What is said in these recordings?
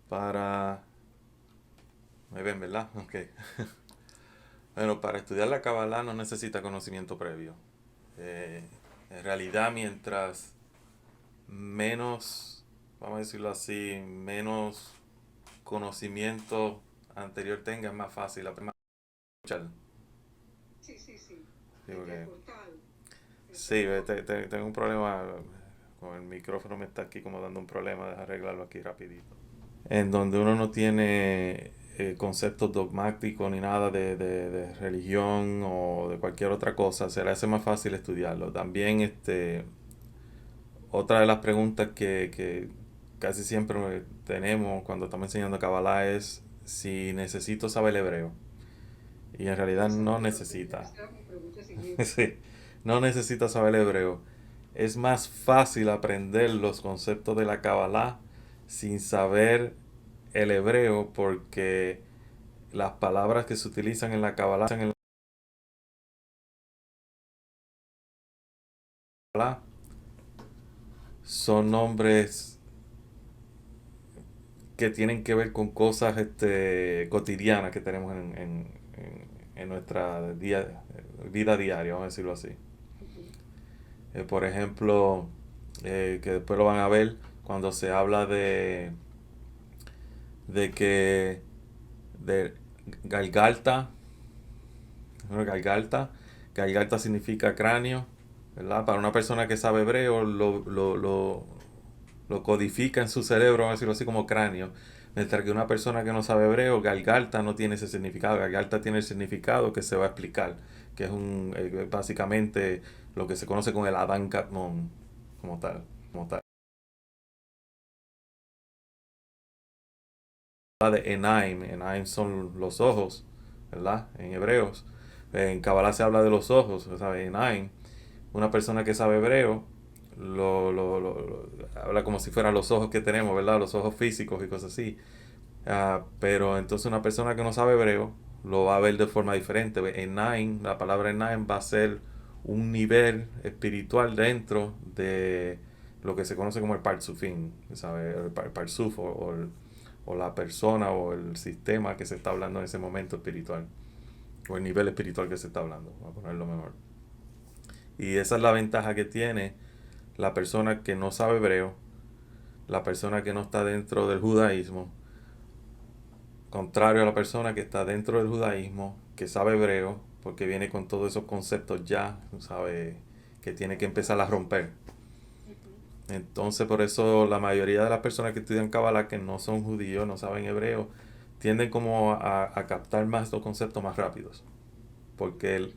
Para... Me ven, ¿verdad? Ok. Bueno, para estudiar la Kabbalah no necesita conocimiento previo. Eh, en realidad, mientras menos, vamos a decirlo así, menos conocimiento anterior tenga, es más fácil aprender. Sí, porque... Sí, tengo un problema con el micrófono, me está aquí como dando un problema, deja arreglarlo aquí rapidito. En donde uno no tiene conceptos dogmáticos ni nada de religión o de cualquier otra cosa, se le hace más fácil estudiarlo. También otra de las preguntas que casi siempre tenemos cuando estamos enseñando Kabbalah es si necesito saber el hebreo. Y en realidad no necesita. Sí, no necesita saber hebreo. Es más fácil aprender los conceptos de la Kabbalah sin saber el hebreo porque las palabras que se utilizan en la Kabbalah son nombres que tienen que ver con cosas cotidianas que tenemos en nuestra vida diaria, vamos a decirlo así. Por ejemplo, que después lo van a ver cuando se habla de que de Galgalta, Galgalta, Galgalta significa cráneo, ¿verdad? Para una persona que sabe hebreo lo codifica en su cerebro, vamos a decirlo así, como cráneo. Mientras que una persona que no sabe hebreo, Galgalta no tiene ese significado. Galgalta tiene el significado que se va a explicar, que es básicamente lo que se conoce como el Adán Katmon, como tal, como tal. De Enaim, Enaim son los ojos, ¿verdad? En hebreos. En Kabbalah se habla de los ojos, ¿sabes? Enaim. Una persona que sabe hebreo habla como si fueran los ojos que tenemos, ¿verdad? Los ojos físicos y cosas así. Pero entonces una persona que no sabe hebreo lo va a ver de forma diferente. Enaim, la palabra Enaim va a ser un nivel espiritual dentro de lo que se conoce como el Parsufín, ¿sabes? El Parsuf o la persona o el sistema que se está hablando en ese momento espiritual o el nivel espiritual que se está hablando, a ponerlo mejor. Y esa es la ventaja que tiene la persona que no sabe hebreo, la persona que no está dentro del judaísmo, contrario a la persona que está dentro del judaísmo, que sabe hebreo, porque viene con todos esos conceptos ya, sabe, que tiene que empezar a romper. Entonces, por eso la mayoría de las personas que estudian Kabbalah, que no son judíos, no saben hebreo, tienden como a captar más estos conceptos más rápidos, porque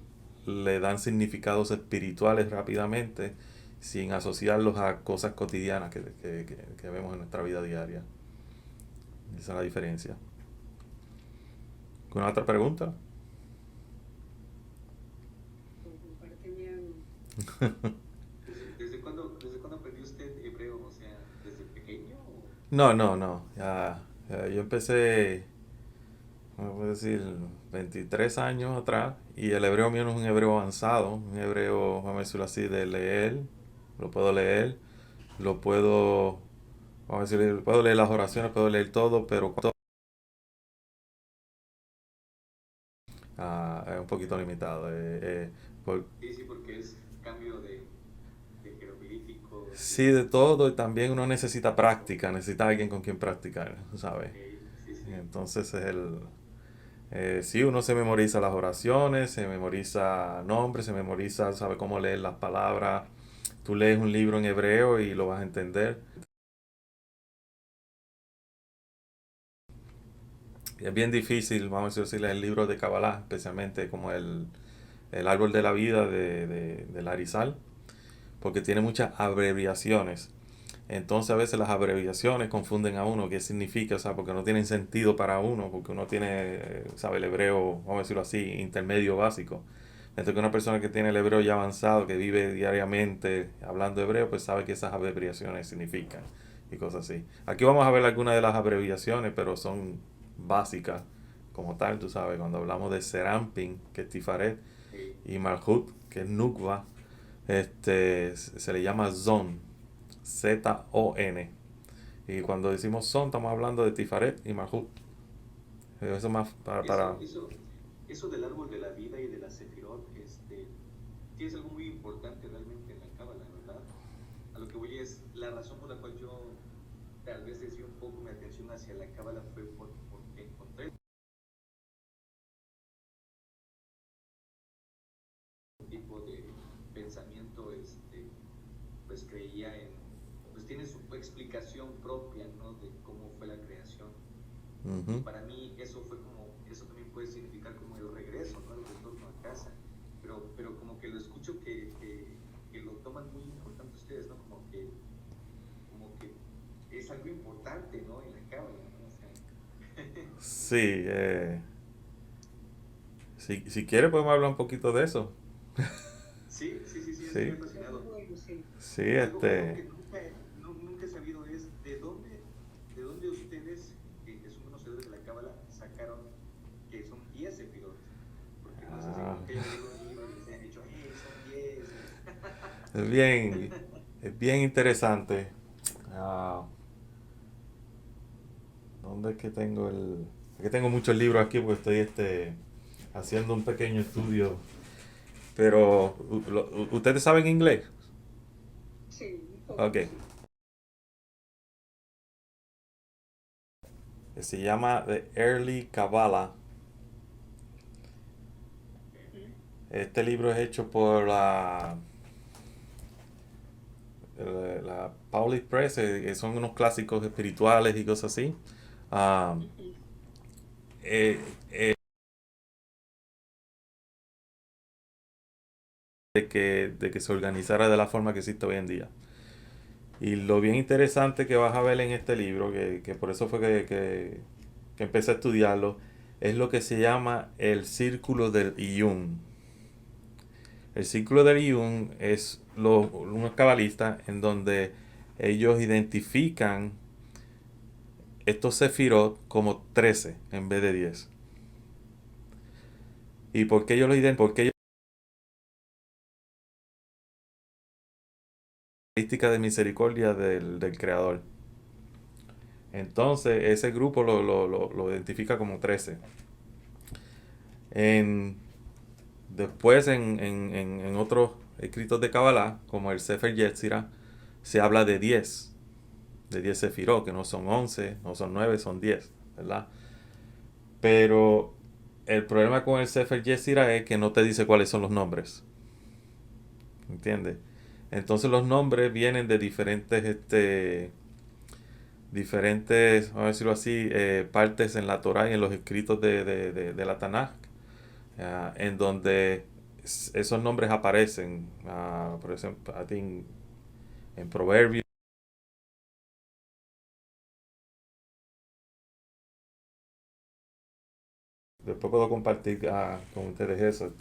le dan significados espirituales rápidamente sin asociarlos a cosas cotidianas que vemos en nuestra vida diaria. Esa es la diferencia. ¿Con otra pregunta? No, no, no. Yo empecé, ¿cómo puedo decir? 23 años atrás. Y el hebreo mío no es un hebreo avanzado. Un hebreo, vamos a decirlo así, de leer. Lo puedo leer. Lo puedo, vamos a decir, puedo leer las oraciones, puedo leer todo, pero es un poquito limitado. Sí, de todo. Y también uno necesita práctica. Necesita alguien con quien practicar, ¿sabes? Entonces es sí, uno se memoriza las oraciones, se memoriza nombres, se memoriza, sabe cómo leer las palabras. Tú lees un libro en hebreo y lo vas a entender. Y es bien difícil, vamos a decirle, el libro de Kabbalah, especialmente como el árbol de la vida del Arizal, porque tiene muchas abreviaciones. Entonces a veces las abreviaciones confunden a uno qué significa, o sea, porque no tienen sentido para uno, porque uno tiene, sabe, el hebreo, vamos a decirlo así, intermedio básico. Mientras que una persona que tiene el hebreo ya avanzado, que vive diariamente hablando hebreo, pues sabe que esas abreviaciones significan y cosas así. Aquí vamos a ver algunas de las abreviaciones, pero son básicas como tal, tú sabes, cuando hablamos de Serampin, que es Tifaret, y Malhut, que es Nukva, se le llama Zon, Zon. Y cuando decimos son, estamos hablando de Tifaret y Malhut. Eso más Eso del árbol de la vida y de la Sefirot, sí es algo muy importante realmente en la Cábala, ¿verdad? A lo que voy es, la razón por la cual yo tal vez desvié un poco mi atención hacia la Cábala fue porque encontré un tipo de pensamiento, pues creía pues tiene su explicación propia, ¿no? De cómo fue la creación. Y ujú. para mí eso también puede significar como el regreso, ¿no? El retorno a casa. Pero como que lo escucho que lo toman muy importante ustedes, ¿no? Como que es algo importante, ¿no? En la cábala, ¿no? O sea, Sí, si quiere podemos hablar un poquito de eso. sí, sí, sí, sí, Sí, estaría fascinado. sí, Algo que nunca he sabido es de dónde ustedes, que son conocedores de la cábala, sacaron que son 10 sefirot. Porque no es así ah, como que hayan leído un libro y les hayan dicho, hey, son 10. es bien, es bien interesante. Ah, ¿Dónde es que tengo el...? Es que tengo muchos libros aquí porque estoy haciendo un pequeño estudio. Pero, ¿ustedes saben inglés? Ok. Se llama The Early Kabbalah. Este libro es hecho por la Pauline Press, que son unos clásicos espirituales y cosas así. Ah, eh, eh, de que se organizara de la forma que existe hoy en día. Y lo bien interesante que vas a ver en este libro, que por eso fue que empecé a estudiarlo, es lo que se llama el círculo del Iyun. El círculo del Iyun es unos cabalistas en donde ellos identifican estos sefirot como 13 en vez de 10. ¿Y por qué ellos lo identifican? Porque ellos característica de misericordia del Creador. Entonces, ese grupo lo identifica como 13. En, Después, en otros escritos de Kabbalah, como el Sefer Yetzirah, se habla de diez sefirot, que no son 11, no son 9, son 10, ¿verdad? Pero el problema con el Sefer Yetzirah es que no te dice cuáles son los nombres, ¿entiendes? Entonces los nombres vienen de diferentes, vamos a decirlo así, partes en la Torah y en los escritos de la Tanakh, en donde esos nombres aparecen. Por ejemplo, I think, en Proverbios. Después puedo compartir con ustedes eso,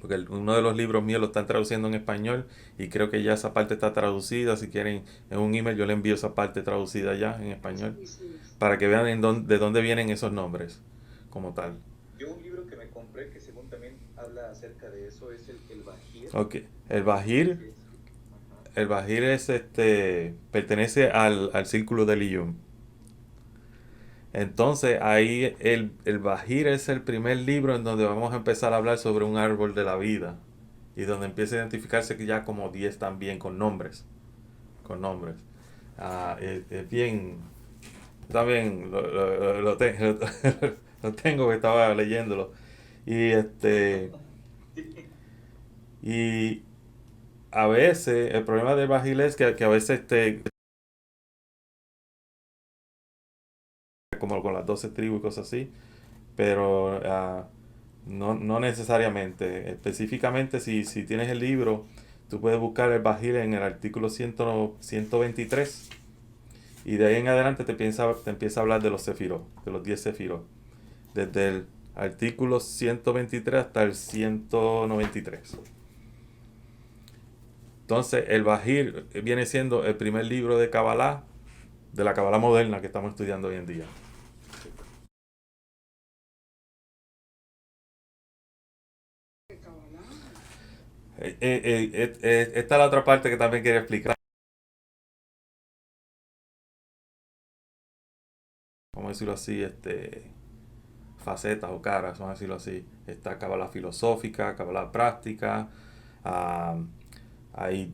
porque uno de los libros míos lo están traduciendo en español y creo que ya esa parte está traducida. Si quieren, en un email yo le envío esa parte traducida ya en español para que vean de dónde vienen esos nombres como tal. Yo un libro que me compré que según también habla acerca de eso es el Bajir. Ok, el No sé Bajir, si es. Ajá. el Bajir pertenece al círculo del Iyum. Entonces ahí el Bajir es el primer libro en donde vamos a empezar a hablar sobre un árbol de la vida y donde empieza a identificarse que ya como 10 también con nombres, con nombres. Es bien, también lo tengo que estaba leyéndolo y y a veces el problema del Bajir es que a veces como con las 12 tribus y cosas así, pero no necesariamente. Específicamente, si tienes el libro, tú puedes buscar el Bajir en el artículo 123 y de ahí en adelante te empieza a hablar de los sefirot, de los 10 sefirot, desde el artículo 123 hasta el 193. Entonces, el Bajir viene siendo el primer libro de Kabbalah, de la Kabbalah moderna que estamos estudiando hoy en día. Esta es la otra parte que también quería explicar. vamos a decirlo así, facetas o caras, vamos a decirlo así. Está Kabbalah filosófica, Kabbalah práctica. ah, Hay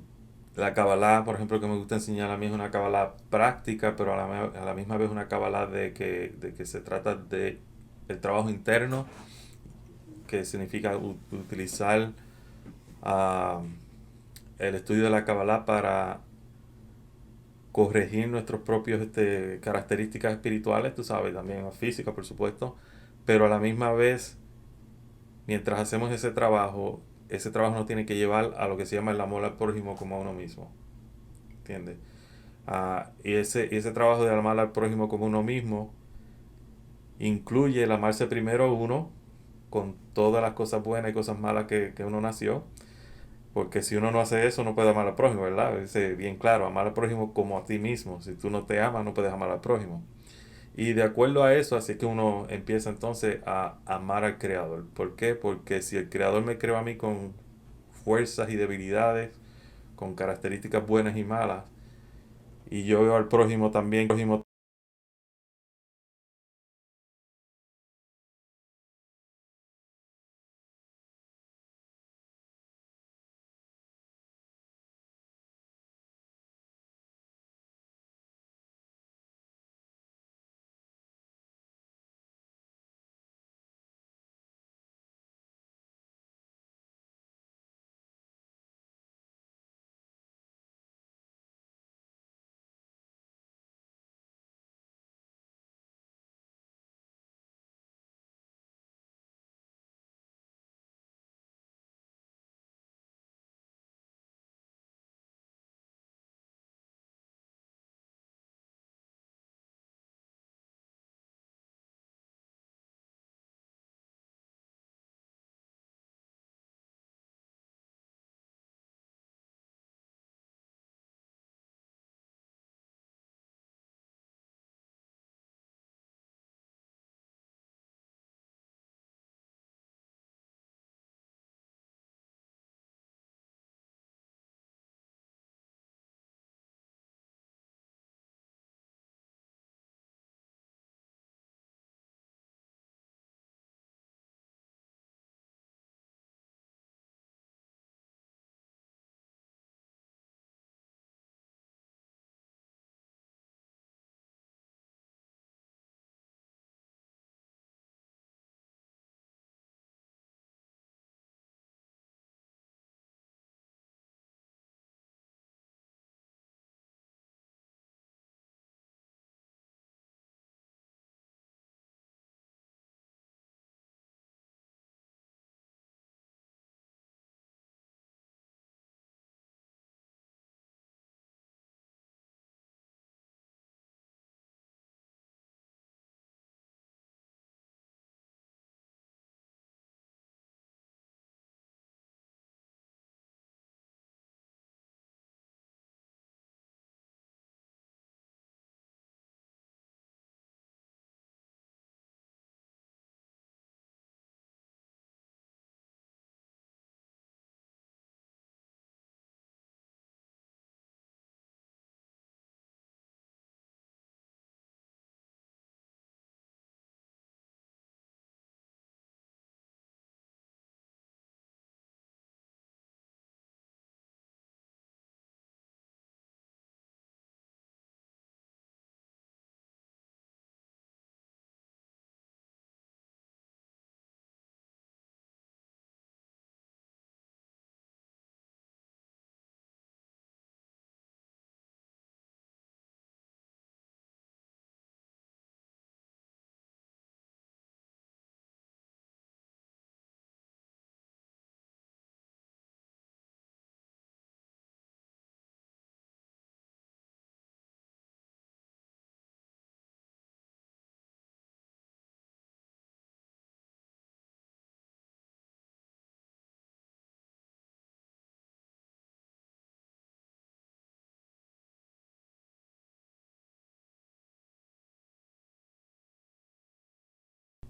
la Kabbalah, por ejemplo, que me gusta enseñar a mí es una Kabbalah práctica, pero a la misma vez una Kabbalah de que se trata de el trabajo interno, que significa utilizar ah, el estudio de la Kabbalah para corregir nuestros propios características espirituales, tú sabes, también físicas, por supuesto, pero a la misma vez, mientras hacemos ese trabajo nos tiene que llevar a lo que se llama el amor al prójimo como a uno mismo, ¿entiendes? Y ese trabajo de amar al prójimo como uno mismo incluye el amarse primero uno, con todas las cosas buenas y cosas malas que uno nació, porque si uno no hace eso, no puede amar al prójimo, ¿verdad? Es bien claro, amar al prójimo como a ti mismo. Si tú no te amas, no puedes amar al prójimo. Y de acuerdo a eso, así es que uno empieza entonces a amar al Creador. ¿Por qué? Porque si el Creador me creó a mí con fuerzas y debilidades, con características buenas y malas, y yo veo al prójimo también,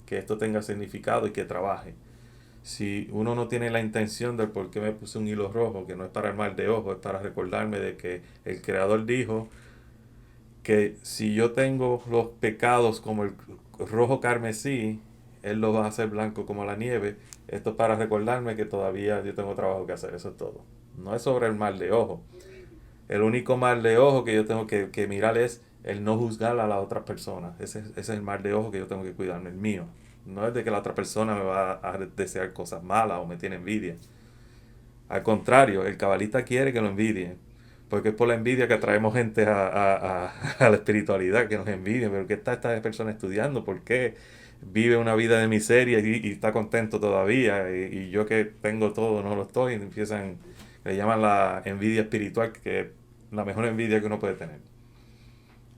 que esto tenga significado y que trabaje. Si uno no tiene la intención del por qué me puse un hilo rojo, que no es para el mal de ojo, es para recordarme de que el Creador dijo que si yo tengo los pecados como el rojo carmesí, Él los va a hacer blanco como la nieve. Esto es para recordarme que todavía yo tengo trabajo que hacer, eso es todo. No es sobre el mal de ojo. El único mal de ojo que yo tengo que mirar es el no juzgar a la otra persona. Ese es el mal de ojo que yo tengo que cuidarme, el mío. No es de que la otra persona me va a desear cosas malas o me tiene envidia. Al contrario, el cabalista quiere que lo envidien. Porque es por la envidia que atraemos gente a la espiritualidad, que nos envidien. Pero ¿qué está esta persona estudiando? ¿Por qué vive una vida de miseria y está contento todavía? Y yo que tengo todo no lo estoy. Y empiezan, le llaman la envidia espiritual, que es la mejor envidia que uno puede tener.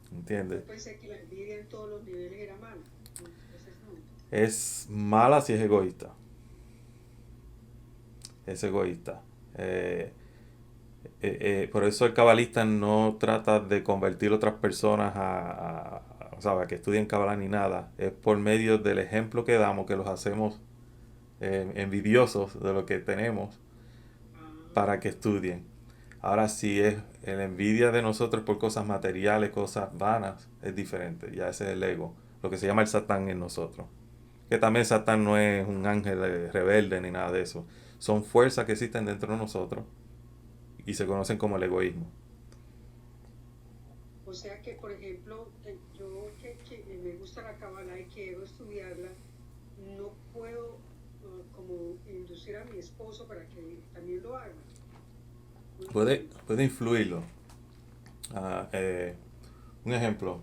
Yo ¿Entiendes? pensé que la envidia en todos los niveles era mala. Entonces no. Es mala si es egoísta. Es egoísta. Por eso el cabalista no trata de convertir otras personas ¿sabes? A que estudien cabalá ni nada. Es por medio del ejemplo que damos que los hacemos envidiosos de lo que tenemos Ah, para que estudien. Ahora si es la envidia de nosotros por cosas materiales, cosas vanas, es diferente. Ya ese es el ego, lo que se llama el Satán en nosotros. Que también Satán no es un ángel rebelde ni nada de eso. Son fuerzas que existen dentro de nosotros y se conocen como el egoísmo. o sea que, por ejemplo, yo que me gusta la cábala y quiero estudiarla, no puedo como inducir a mi esposo para que también lo haga. No entiendo. Puede influirlo. Ah, un ejemplo,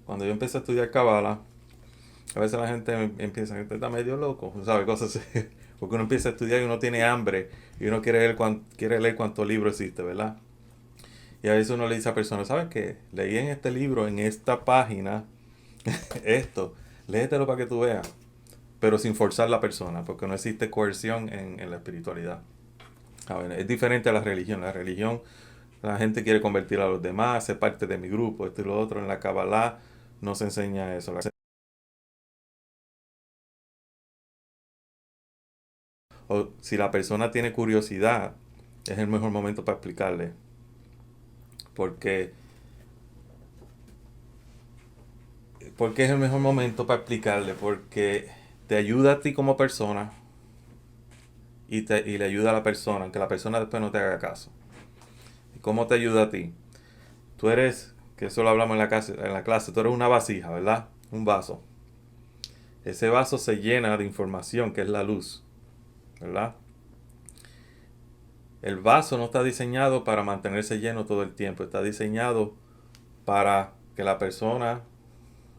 cuando yo empecé a estudiar Kabbalah, a veces la gente empieza, este está medio loco, ¿sabes? Cosas así. Porque uno empieza a estudiar y uno tiene hambre y uno quiere leer cuánto libro existe, ¿verdad? Y a veces uno le dice a personas, ¿sabes qué? Leí en este libro, en esta página, esto, léetelo para que tú veas, pero sin forzar la persona, porque no existe coerción en la espiritualidad. A ver, es diferente a la religión. La religión, la gente quiere convertir a los demás, ser parte de mi grupo, esto y lo otro. En la Kabbalah no se enseña eso. O si la persona tiene curiosidad, es el mejor momento para explicarle. Porque, porque es el mejor momento para explicarle. Porque te ayuda a ti como persona y le ayuda a la persona, aunque la persona después no te haga caso. ¿Y cómo te ayuda a ti? Tú eres, que eso lo hablamos en la clase, tú eres una vasija, ¿verdad? Un vaso. Ese vaso se llena de información, que es la luz, ¿verdad? El vaso no está diseñado para mantenerse lleno todo el tiempo, está diseñado para que la persona,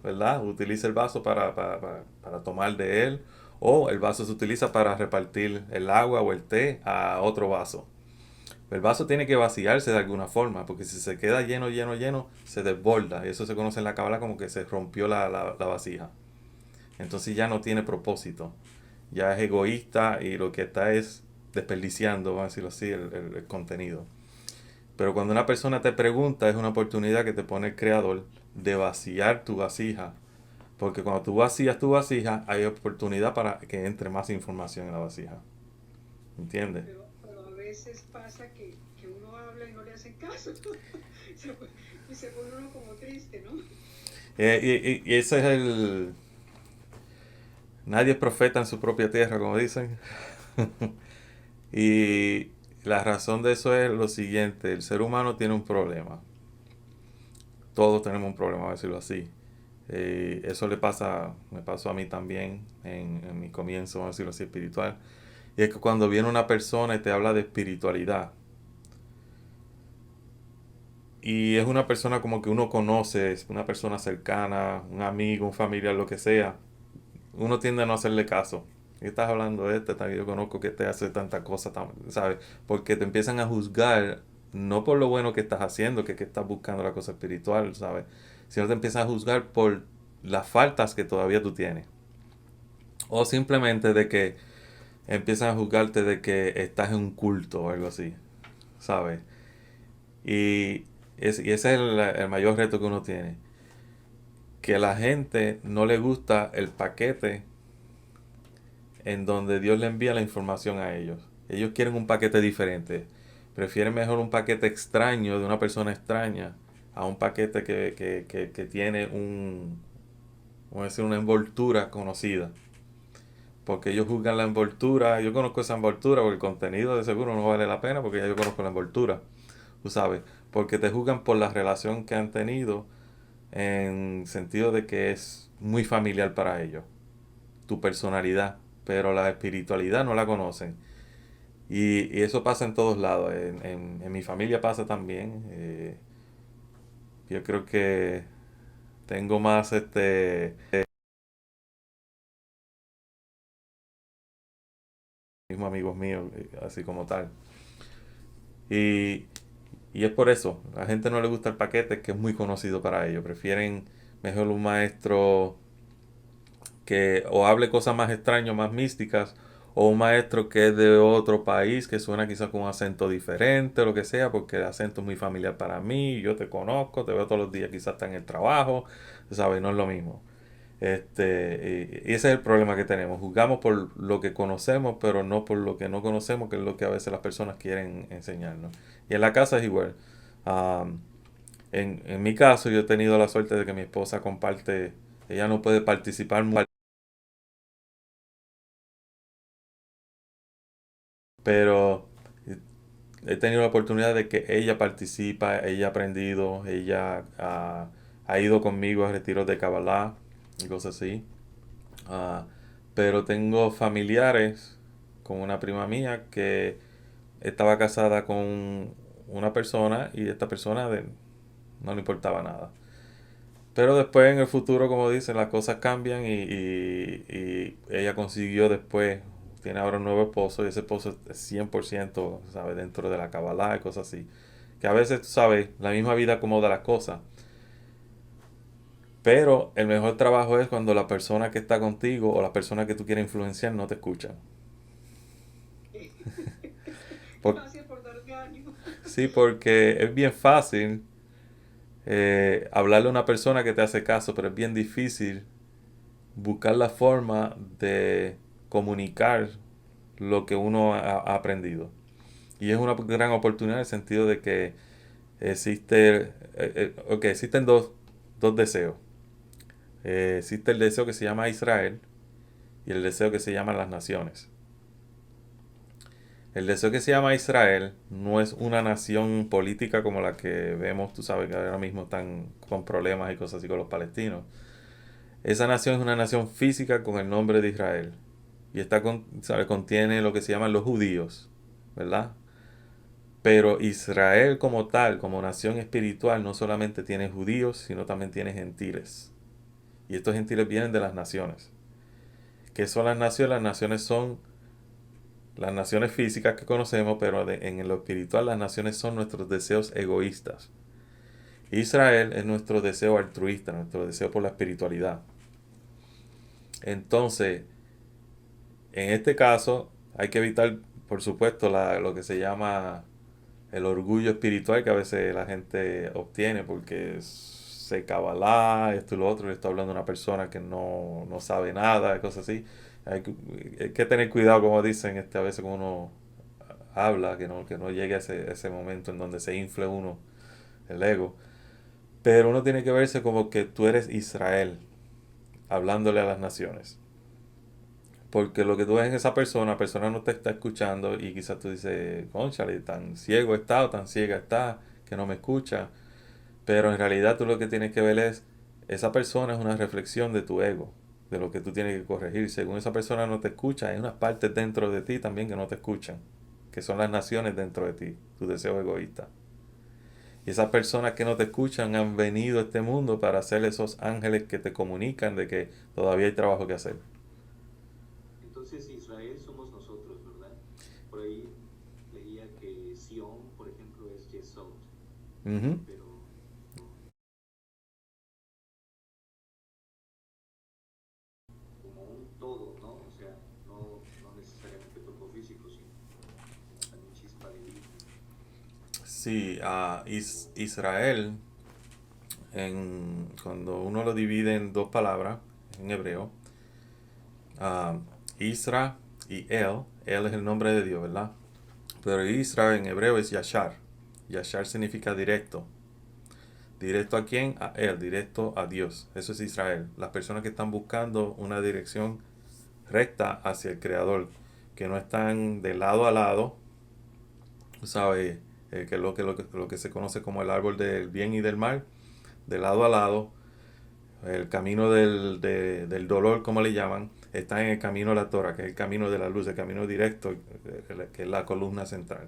¿verdad? Utilice el vaso para tomar de él, o el vaso se utiliza para repartir el agua o el té a otro vaso. El vaso tiene que vaciarse de alguna forma, porque si se queda lleno, lleno, lleno, se desborda. Y eso se conoce en la cábala como que se rompió la vasija. Entonces ya no tiene propósito. Ya es egoísta y lo que está es desperdiciando, vamos a decirlo así, el contenido. Pero cuando una persona te pregunta, es una oportunidad que te pone el creador de vaciar tu vasija. Porque cuando tú vacías tu vasija, hay oportunidad para que entre más información en la vasija. ¿Entiendes? Pero a veces pasa que uno habla y no le hacen caso. Y se pone uno como triste, ¿no? Y ese es el... Nadie es profeta en su propia tierra, como dicen. Y la razón de eso es lo siguiente, el ser humano tiene un problema. Todos tenemos un problema, a decirlo así. Eso me pasó a mí también en mi comienzo, vamos a decirlo así, espiritual. Y es que cuando viene una persona y te habla de espiritualidad, y es una persona como que uno conoce, es una persona cercana, un amigo, un familiar, lo que sea, uno tiende a no hacerle caso. ¿Qué estás hablando de este? Yo conozco que te hace tanta cosa, ¿sabes? Porque te empiezan a juzgar, no por lo bueno que estás haciendo, que estás buscando la cosa espiritual, ¿sabes? Sino te empiezan a juzgar por las faltas que todavía tú tienes. O simplemente de que empiezan a juzgarte de que estás en un culto o algo así, ¿sabes? Y ese es el mayor reto que uno tiene. Que a la gente no le gusta el paquete en donde Dios le envía la información a ellos. Ellos quieren un paquete diferente. Prefieren mejor un paquete extraño de una persona extraña a un paquete que tiene vamos a decir, una envoltura conocida. Porque ellos juzgan la envoltura. Yo conozco esa envoltura porque el contenido de seguro no vale la pena porque ya yo conozco la envoltura. Tú sabes. Porque te juzgan por la relación que han tenido en sentido de que es muy familiar para ellos. Tu personalidad. Pero la espiritualidad no la conocen. Y eso pasa en todos lados. En mi familia pasa también. Yo creo que tengo más mismos amigos míos, así como tal. Y, y es por eso, a la gente no le gusta el paquete que es muy conocido para ellos. Prefieren mejor un maestro que o hable cosas más extrañas, más místicas, o un maestro que es de otro país, que suena quizás con un acento diferente, o lo que sea, porque el acento es muy familiar para mí, yo te conozco, te veo todos los días, quizás está en el trabajo, ¿sabes? No es lo mismo. Y ese es el problema que tenemos. Juzgamos por lo que conocemos, pero no por lo que no conocemos, que es lo que a veces las personas quieren enseñarnos. Y en la casa es igual. Um, en mi caso, yo he tenido la suerte de que mi esposa comparte, ella no puede participar, pero he tenido la oportunidad de que ella participa, ella ha aprendido, ella ha ido conmigo a retiros de Kabbalah y cosas así. Ah, pero tengo familiares, con una prima mía que estaba casada con una persona y esta persona no le importaba nada. Pero después en el futuro, como dicen, las cosas cambian y ella consiguió después, tiene ahora un nuevo esposo y ese esposo es 100%, ¿sabes? Dentro de la Kabbalah y cosas así. Que a veces, tú sabes, la misma vida acomoda las cosas. Pero el mejor trabajo es cuando la persona que está contigo o la persona que tú quieres influenciar no te escucha. Por- Gracias por darme ánimo. sí, porque es bien fácil hablarle a una persona que te hace caso, pero es bien difícil buscar la forma de comunicar lo que uno ha aprendido. Y es una gran oportunidad en el sentido de que existen dos deseos. Existe el deseo que se llama Israel y el deseo que se llama las naciones. El deseo que se llama Israel no es una nación política como la que vemos, tú sabes que ahora mismo están con problemas y cosas así con los palestinos. Esa nación es una nación física con el nombre de Israel. Y contiene lo que se llaman los judíos, ¿verdad? Pero Israel como tal, como nación espiritual, no solamente tiene judíos, sino también tiene gentiles. Y estos gentiles vienen de las naciones. ¿Qué son las naciones? Las naciones son las naciones físicas que conocemos, pero en lo espiritual las naciones son nuestros deseos egoístas. Israel es nuestro deseo altruista, nuestro deseo por la espiritualidad. Entonces, en este caso, hay que evitar, por supuesto, lo que se llama el orgullo espiritual que a veces la gente obtiene porque se cabalá, esto y lo otro, le está hablando a una persona que no sabe nada, cosas así. Hay que tener cuidado, como dicen, a veces cuando uno habla, que no llegue a ese momento en donde se infle uno el ego. Pero uno tiene que verse como que tú eres Israel, hablándole a las naciones. Porque lo que tú ves en esa persona, la persona no te está escuchando y quizás tú dices, cónchale, tan ciego está o tan ciega está que no me escucha. Pero en realidad tú lo que tienes que ver es, esa persona es una reflexión de tu ego, de lo que tú tienes que corregir. Según esa persona no te escucha, hay unas partes dentro de ti también que no te escuchan, que son las naciones dentro de ti, tu deseo egoísta. Y esas personas que no te escuchan han venido a este mundo para ser esos ángeles que te comunican de que todavía hay trabajo que hacer. Entonces Israel somos nosotros, ¿verdad? Por ahí leía que Sion, por ejemplo, es Yesod, Ujú. pero como un todo, ¿no? O sea, no necesariamente cuerpo físico, sino como también chispa de vida. Sí, Israel, cuando uno lo divide en dos palabras, en hebreo, ah, Isra y El es el nombre de Dios, ¿verdad? Pero Isra en hebreo es Yashar. Yashar significa directo. ¿Directo a quién? A Él, directo a Dios. Eso es Israel. Las personas que están buscando una dirección recta hacia el Creador, que no están de lado a lado, ¿sabes? Que lo que se conoce como el árbol del bien y del mal, de lado a lado, el camino del dolor, como le llaman, está en el camino de la Torah, que es el camino de la luz, el camino directo, que es la columna central.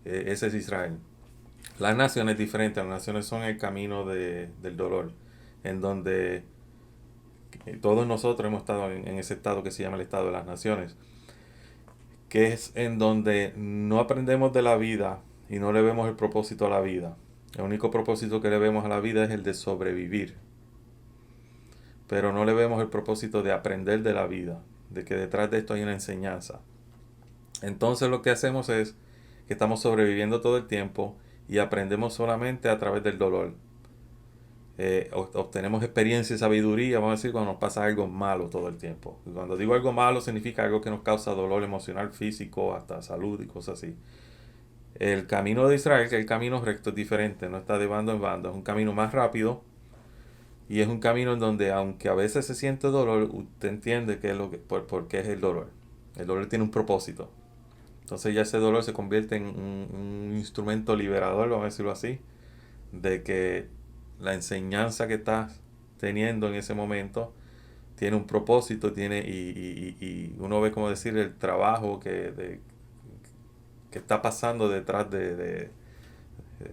Ese es Israel. Las naciones diferentes, las naciones son el camino del dolor, en donde todos nosotros hemos estado en ese estado que se llama el estado de las naciones, que es en donde no aprendemos de la vida y no le vemos el propósito a la vida. El único propósito que le vemos a la vida es el de sobrevivir, pero no le vemos el propósito de aprender de la vida, de que detrás de esto hay una enseñanza. Entonces lo que hacemos es que estamos sobreviviendo todo el tiempo y aprendemos solamente a través del dolor. Obtenemos experiencia y sabiduría, vamos a decir, cuando nos pasa algo malo todo el tiempo. Y cuando digo algo malo, significa algo que nos causa dolor emocional, físico, hasta salud y cosas así. El camino de Israel, que es el camino recto, es diferente, no está de bando en bando, es un camino más rápido y es un camino en donde, aunque a veces se siente dolor, usted entiende qué es por qué es el dolor. El dolor tiene un propósito. Entonces ya ese dolor se convierte en un instrumento liberador, vamos a decirlo así, de que la enseñanza que estás teniendo en ese momento tiene un propósito, y uno ve, como decir, el trabajo que está pasando detrás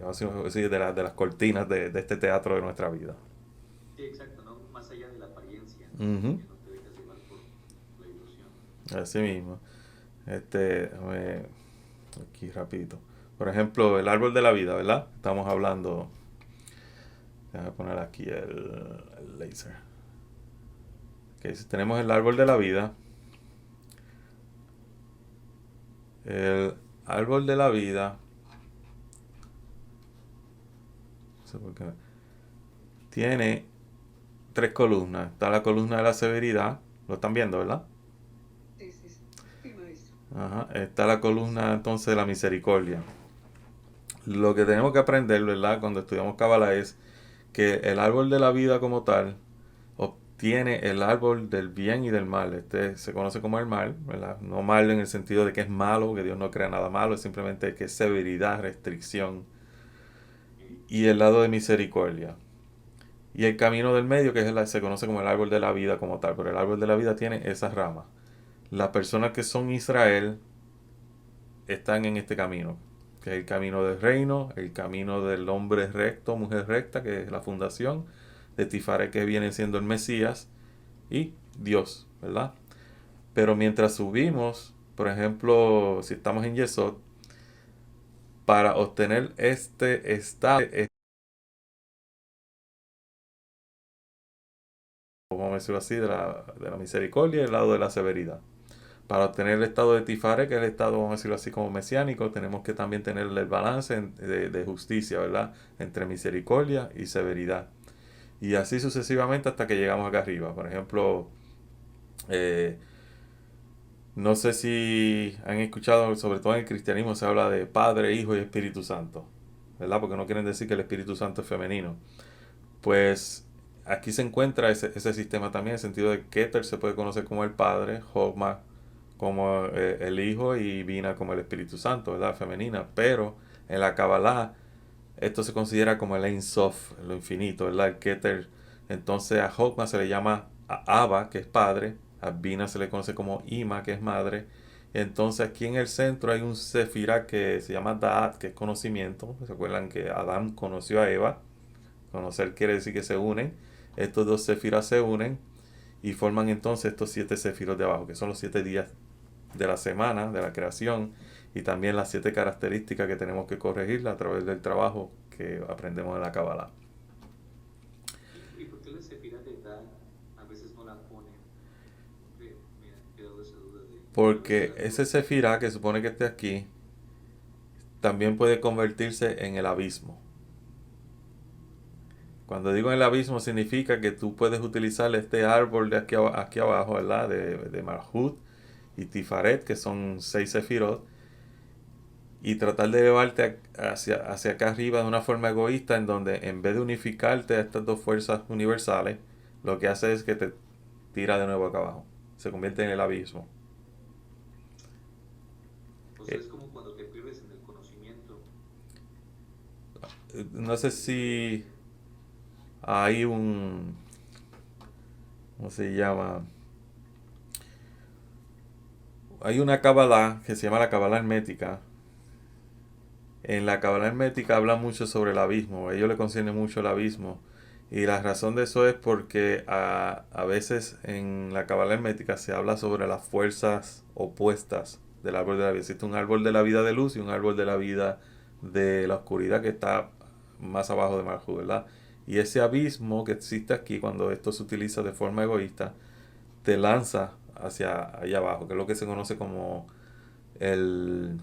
vamos a decir, de las cortinas de este teatro de nuestra vida. Sí, exacto, ¿no? Más allá de la apariencia, ¿no? Ujú. Que no te dejas llevar por la ilusión. Así mismo. Aquí rapidito. Por ejemplo, el árbol de la vida, ¿verdad? Estamos hablando. Déjame poner aquí el laser. Okay, si tenemos el árbol de la vida. El árbol de la vida. No sé por qué. Tiene 3 columnas. Está la columna de la severidad. Lo están viendo, ¿verdad? Sí, sí, sí. Sí, maestro. Ajá. Está la columna entonces de la misericordia. Lo que tenemos que aprender, ¿verdad? Cuando estudiamos Kabbalah es que el árbol de la vida como tal obtiene el árbol del bien y del mal. Este se conoce como el mal, ¿verdad? No mal en el sentido de que es malo, que Dios no crea nada malo, es simplemente que es severidad, restricción. Y el lado de misericordia. Y el camino del medio, que se conoce como el árbol de la vida como tal, pero el árbol de la vida tiene esas ramas. Las personas que son Israel están en este camino, que es el camino del reino, el camino del hombre recto, mujer recta, que es la fundación, de Tifare, que viene siendo el Mesías, y Dios, ¿verdad? Pero mientras subimos, por ejemplo, si estamos en Yesod, para obtener este estado, vamos a decirlo así, de la misericordia y el lado de la severidad. Para obtener el estado de Tifare, que es el estado, vamos a decirlo así, como mesiánico, tenemos que también tener el balance de justicia, ¿verdad? Entre misericordia y severidad. Y así sucesivamente hasta que llegamos acá arriba. Por ejemplo, eh, no sé si han escuchado, sobre todo en el cristianismo se habla de Padre, Hijo y Espíritu Santo, ¿verdad? Porque no quieren decir que el Espíritu Santo es femenino. Pues aquí se encuentra ese sistema también, en el sentido de que Keter se puede conocer como el Padre, Jogma como el Hijo y Vina como el Espíritu Santo, ¿verdad? Femenina. Pero en la Kabbalah esto se considera como el Ein Sof, lo infinito, ¿verdad? El Keter. Entonces a Jogma se le llama a Abba, que es padre. A Vina se le conoce como Ima, que es madre. Entonces aquí en el centro hay un Sefirah que se llama Da'at, que es conocimiento. ¿Se acuerdan que Adán conoció a Eva? Conocer quiere decir que se unen. Estos dos Sefirah se unen y forman entonces estos 7 Sefirot de abajo, que son los 7 días de la semana, de la creación, y también las 7 características que tenemos que corregir a través del trabajo que aprendemos en la Kabbalah. ¿Y por qué la sefirá de edad a veces no la ponen? Me ha quedado esa duda de... Porque ese Sefirah que supone que esté aquí, también puede convertirse en el abismo. Cuando digo en el abismo significa que tú puedes utilizar este árbol de aquí abajo, ¿verdad? De Malhut y Tifaret, que son 6 Sefirot, y tratar de elevarte hacia acá arriba de una forma egoísta, en donde en vez de unificarte a estas dos fuerzas universales, lo que hace es que te tira de nuevo acá abajo. Se convierte en el abismo. O sea, es como cuando te pierdes en el conocimiento. No sé si hay un... ¿Cómo se llama? Hay una Kabbalah que se llama la Kabbalah hermética. En la Kabbalah hermética habla mucho sobre el abismo. A ellos le concierne mucho el abismo. Y la razón de eso es porque a veces en la Kabbalah hermética se habla sobre las fuerzas opuestas del árbol de la vida. Existe un árbol de la vida de luz y un árbol de la vida de la oscuridad que está más abajo de Malhut, ¿verdad? Y ese abismo que existe aquí, cuando esto se utiliza de forma egoísta, te lanza hacia allá abajo, que es lo que se conoce como el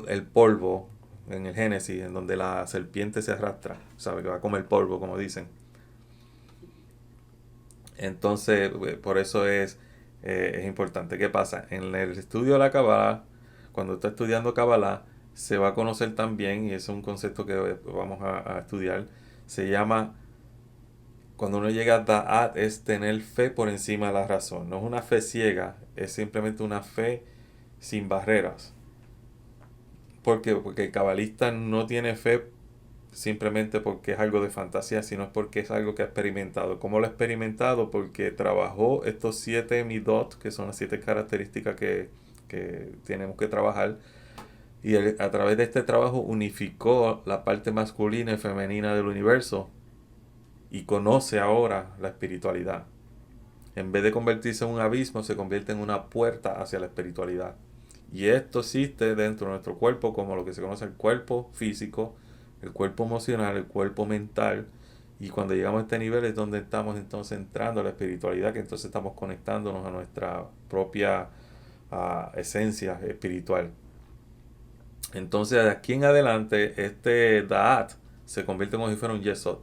el polvo en el Génesis, en donde la serpiente se arrastra, sabe que va a comer polvo, como dicen. Entonces, por eso es importante. ¿Qué pasa? En el estudio de la Kabbalah, cuando está estudiando Kabbalah, se va a conocer también, y es un concepto que vamos a estudiar, se llama, cuando uno llega a Da'at, es tener fe por encima de la razón. No es una fe ciega, es simplemente una fe sin barreras. ¿Por qué? Porque el cabalista no tiene fe simplemente porque es algo de fantasía, sino es porque es algo que ha experimentado. ¿Cómo lo ha experimentado? Porque trabajó estos 7 midot, que son las 7 características que tenemos que trabajar, y a través de este trabajo unificó la parte masculina y femenina del universo y conoce ahora la espiritualidad. En vez de convertirse en un abismo, se convierte en una puerta hacia la espiritualidad. Y esto existe dentro de nuestro cuerpo como lo que se conoce el cuerpo físico, el cuerpo emocional, el cuerpo mental. Y cuando llegamos a este nivel es donde estamos entonces entrando a la espiritualidad, que entonces estamos conectándonos a nuestra propia esencia espiritual. Entonces de aquí en adelante este Da'at se convierte como si fuera un Yesod.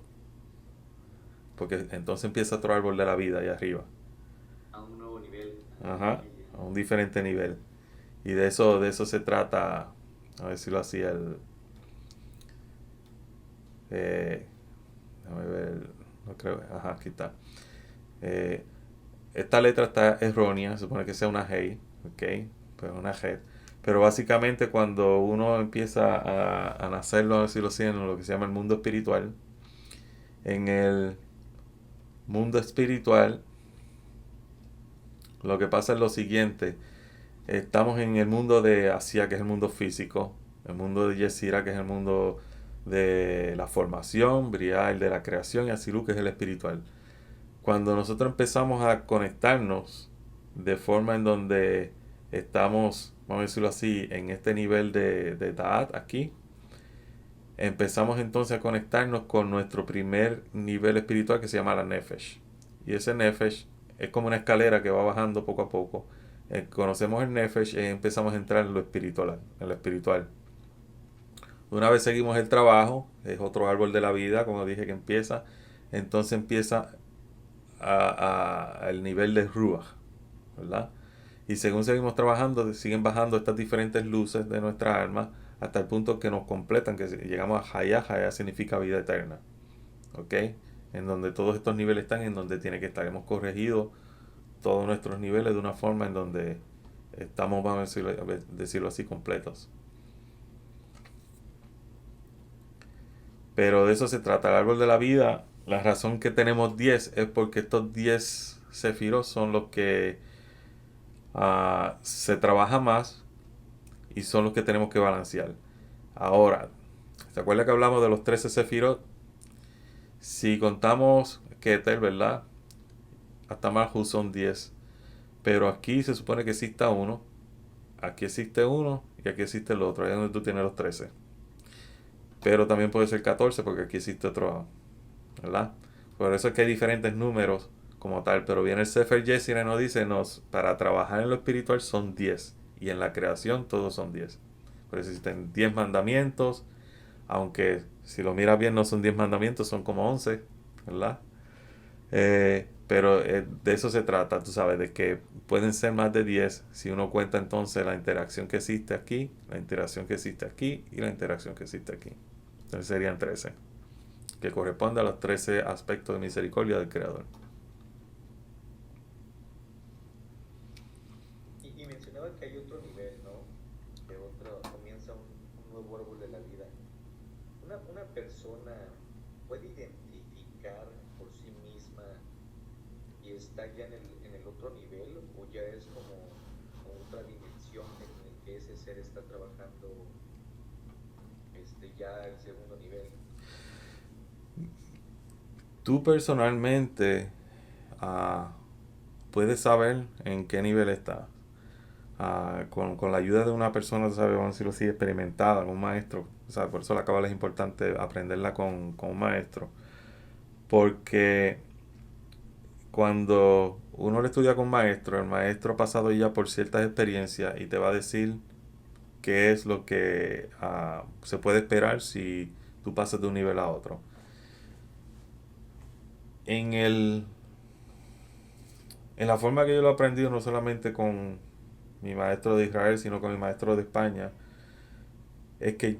Porque entonces empieza otro árbol de la vida allá arriba. A un nuevo nivel. Ajá, a un diferente nivel. Y de eso se trata, a decirlo así, déjame ver, no creo, ajá, aquí está. Eh, esta letra está errónea, se supone que sea una Hey, ok, pero una G. Pero básicamente cuando uno empieza a nacerlo, a decirlo así, en lo que se llama el mundo espiritual, en el mundo espiritual, lo que pasa es lo siguiente. Estamos en el mundo de Asia, que es el mundo físico, el mundo de Yesira, que es el mundo de la formación, Briah, el de la creación, y Asilu, que es el espiritual. Cuando nosotros empezamos a conectarnos de forma en donde estamos, vamos a decirlo así, en este nivel de Da'at aquí, empezamos entonces a conectarnos con nuestro primer nivel espiritual que se llama la Nefesh. Y ese Nefesh es como una escalera que va bajando poco a poco. Conocemos el Nefesh y empezamos a entrar en lo espiritual. Una vez seguimos el trabajo, es otro árbol de la vida, como dije que empieza, entonces empieza al nivel de Ruach, ¿verdad? Y según seguimos trabajando, siguen bajando estas diferentes luces de nuestra alma hasta el punto que nos completan, que llegamos a Hayah. Hayah significa vida eterna, ¿ok? En donde todos estos niveles están en donde tiene que estar. Hemos corregido todos nuestros niveles de una forma en donde estamos, vamos a decirlo así, completos. Pero de eso se trata el árbol de la vida. La razón que tenemos 10 es porque estos 10 sefiros son los que se trabaja más y son los que tenemos que balancear. Ahora, ¿se acuerda que hablamos de los 13 sefirot? Si contamos Keter, ¿verdad? Hasta Malhut son 10. Pero aquí se supone que exista uno. Aquí existe uno y aquí existe el otro. Ahí es donde tú tienes los 13. Pero también puede ser 14 porque aquí existe otro, ¿verdad? Por eso es que hay diferentes números como tal. Pero viene el Sefer Yesira y nos dice, para trabajar en lo espiritual son 10. Y en la creación todos son 10. Por eso existen 10 mandamientos. Aunque si lo miras bien no son 10 mandamientos, son como 11, ¿verdad? Pero de eso se trata, tú sabes, de que pueden ser más de 10 si uno cuenta entonces la interacción que existe aquí, la interacción que existe aquí y la interacción que existe aquí. Entonces serían 13, que corresponde a los 13 aspectos de misericordia del Creador. Y mencionaba que hay otro nivel, ¿no? Que otro comienza un nuevo árbol de la vida. Una persona puede identificar por sí misma y está ya en el otro nivel, o ya es como otra dimensión en el que ese ser está trabajando ya el segundo nivel. Tú personalmente puedes saber en qué nivel estás. Con la ayuda de una persona, ¿sabes? Vamos a decirlo así, experimentada, un maestro. O sea, por eso la cábala es importante aprenderla con un maestro. Porque cuando uno le estudia con maestro, el maestro ha pasado ya por ciertas experiencias y te va a decir qué es lo que se puede esperar si tú pasas de un nivel a otro. En el, en la forma que yo lo he aprendido, no solamente con mi maestro de Israel, sino con mi maestro de España, es que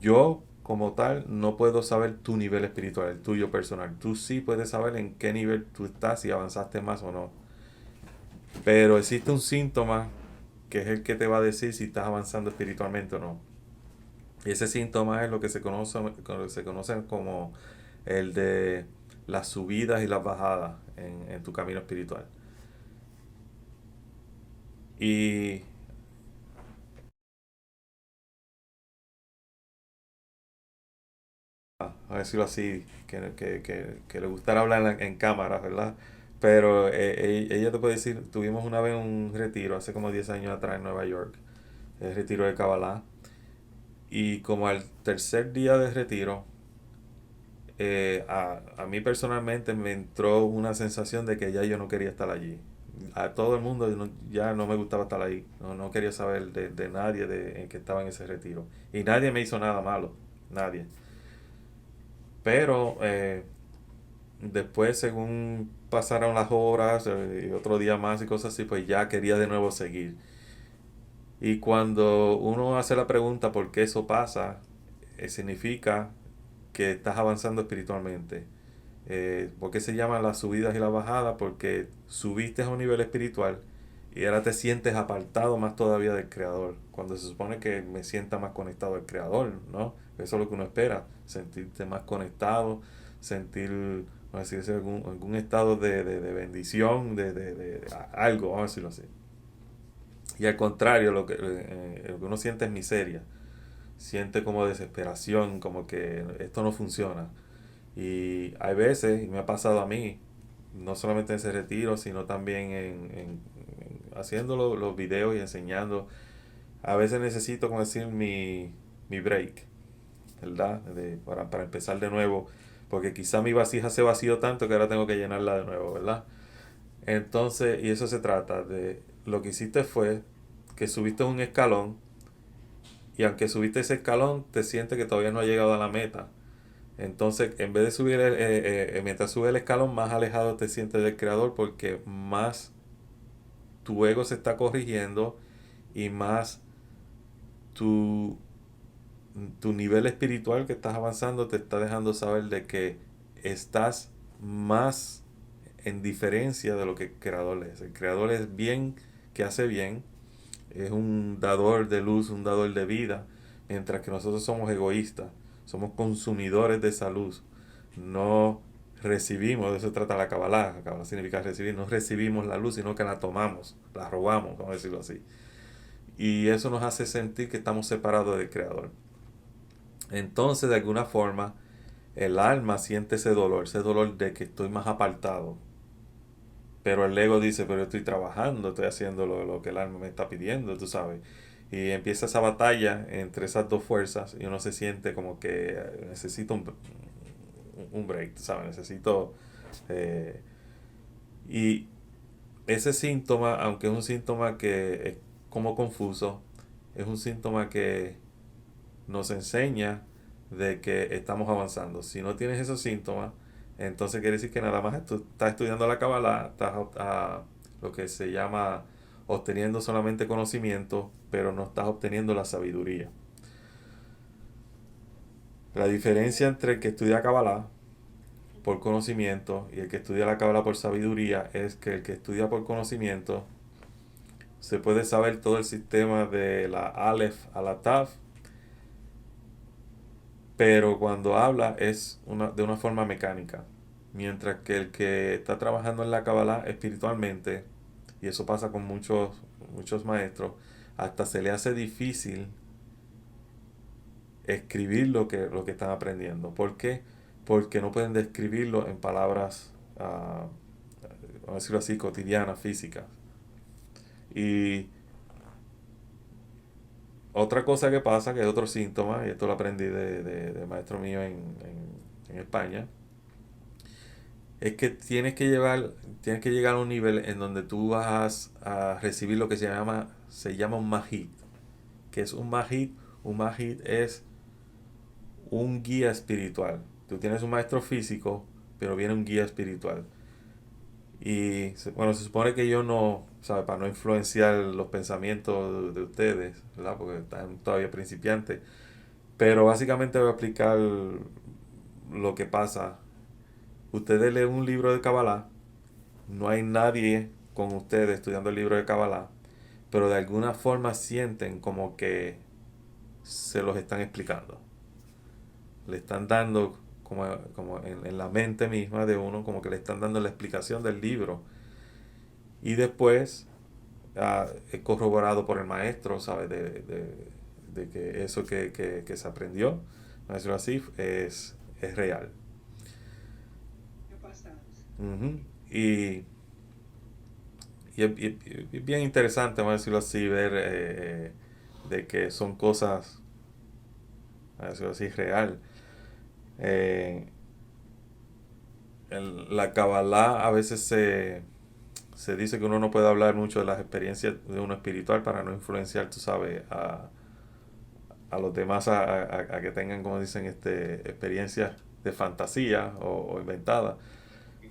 yo como tal no puedo saber tu nivel espiritual, el tuyo personal. Tú sí puedes saber en qué nivel tú estás, si avanzaste más o no. Pero existe un síntoma que es el que te va a decir si estás avanzando espiritualmente o no. Y ese síntoma es lo que se conoce como el de las subidas y las bajadas en tu camino espiritual. Y a decirlo así, que le gustara hablar en cámara, ¿verdad? Pero ella te puede decir, tuvimos una vez un retiro, hace como 10 años atrás en Nueva York, el retiro de Kabbalah, y como al tercer día de retiro, a mí personalmente me entró una sensación de que ya yo no quería estar allí. A todo el mundo ya no me gustaba estar ahí, no quería saber de nadie en que estaba en ese retiro. Y nadie me hizo nada malo, nadie. Pero después, según pasaron las horas y otro día más y cosas así, pues ya quería de nuevo seguir. Y cuando uno hace la pregunta por qué eso pasa, significa que estás avanzando espiritualmente. ¿Por qué se llaman las subidas y las bajadas? Porque subiste a un nivel espiritual y ahora te sientes apartado más todavía del Creador. Cuando se supone que me sienta más conectado al Creador, ¿no? Eso es lo que uno espera, sentirte más conectado, sentir, vamos a decir, algún estado de bendición, de algo, vamos a decirlo así. Y al contrario, lo que uno siente es miseria, siente como desesperación, como que esto no funciona. Y hay veces, y me ha pasado a mí, no solamente en ese retiro, sino también haciendo los videos y enseñando, a veces necesito, como decir, mi break, ¿verdad? Para empezar de nuevo, porque quizá mi vasija se vació tanto que ahora tengo que llenarla de nuevo, ¿verdad? Entonces, y eso se trata de, lo que hiciste fue que subiste un escalón, y aunque subiste ese escalón, te sientes que todavía no has llegado a la meta. Entonces, en vez de subir, mientras subes el escalón, más alejado te sientes del Creador porque más tu ego se está corrigiendo y más tu, tu nivel espiritual que estás avanzando te está dejando saber de que estás más en diferencia de lo que el Creador es. El Creador es bien, que hace bien, es un dador de luz, un dador de vida, mientras que nosotros somos egoístas, somos consumidores de esa luz, no recibimos, de eso se trata la Kabbalah. La Kabbalah significa recibir, no recibimos la luz, sino que la tomamos, la robamos, vamos a decirlo así. Y eso nos hace sentir que estamos separados del Creador. Entonces, de alguna forma, el alma siente ese dolor de que estoy más apartado. Pero el ego dice, pero yo estoy trabajando, estoy haciendo lo que el alma me está pidiendo, tú sabes. Y empieza esa batalla entre esas dos fuerzas y uno se siente como que necesito un break, tú sabes, necesito... eh, y ese síntoma, aunque es un síntoma que es como confuso, es un síntoma que nos enseña de que estamos avanzando. Si no tienes esos síntomas, entonces quiere decir que nada más tú estás estudiando la Kabbalah, estás lo que se llama obteniendo solamente conocimiento, pero no estás obteniendo la sabiduría. La diferencia entre el que estudia Kabbalah por conocimiento y el que estudia la Kabbalah por sabiduría es que el que estudia por conocimiento se puede saber todo el sistema de la Aleph a la Tav, pero cuando habla es de una forma mecánica. Mientras que el que está trabajando en la Kabbalah espiritualmente, y eso pasa con muchos maestros, hasta se le hace difícil escribir lo que están aprendiendo. ¿Por qué? Porque no pueden describirlo en palabras, vamos a decirlo así, cotidianas, físicas. Y otra cosa que pasa, que es otro síntoma, y esto lo aprendí de maestro mío en España, es que tienes que llegar a un nivel en donde tú vas a recibir lo que se llama un mahid. ¿Qué es un mahid? Un mahid es un guía espiritual. Tú tienes un maestro físico, pero viene un guía espiritual. Y bueno, se supone que yo no, ¿sabe? Para no influenciar los pensamientos de ustedes, ¿verdad? Porque están todavía principiantes. Pero básicamente voy a explicar lo que pasa. Ustedes leen un libro de Kabbalah, no hay nadie con ustedes estudiando el libro de Kabbalah, pero de alguna forma sienten como que se los están explicando. Le están dando, como en la mente misma de uno, como que le están dando la explicación del libro. Y después es corroborado por el maestro, ¿sabes? De que eso que se aprendió, vamos a decirlo así, es real. Uh-huh. Y es bien interesante, vamos a decirlo así, ver de que son cosas, vamos a decirlo así, real. La Kabbalah a veces se dice que uno no puede hablar mucho de las experiencias de uno espiritual para no influenciar, tú sabes, a los demás a que tengan, como dicen, experiencias de fantasía o inventadas.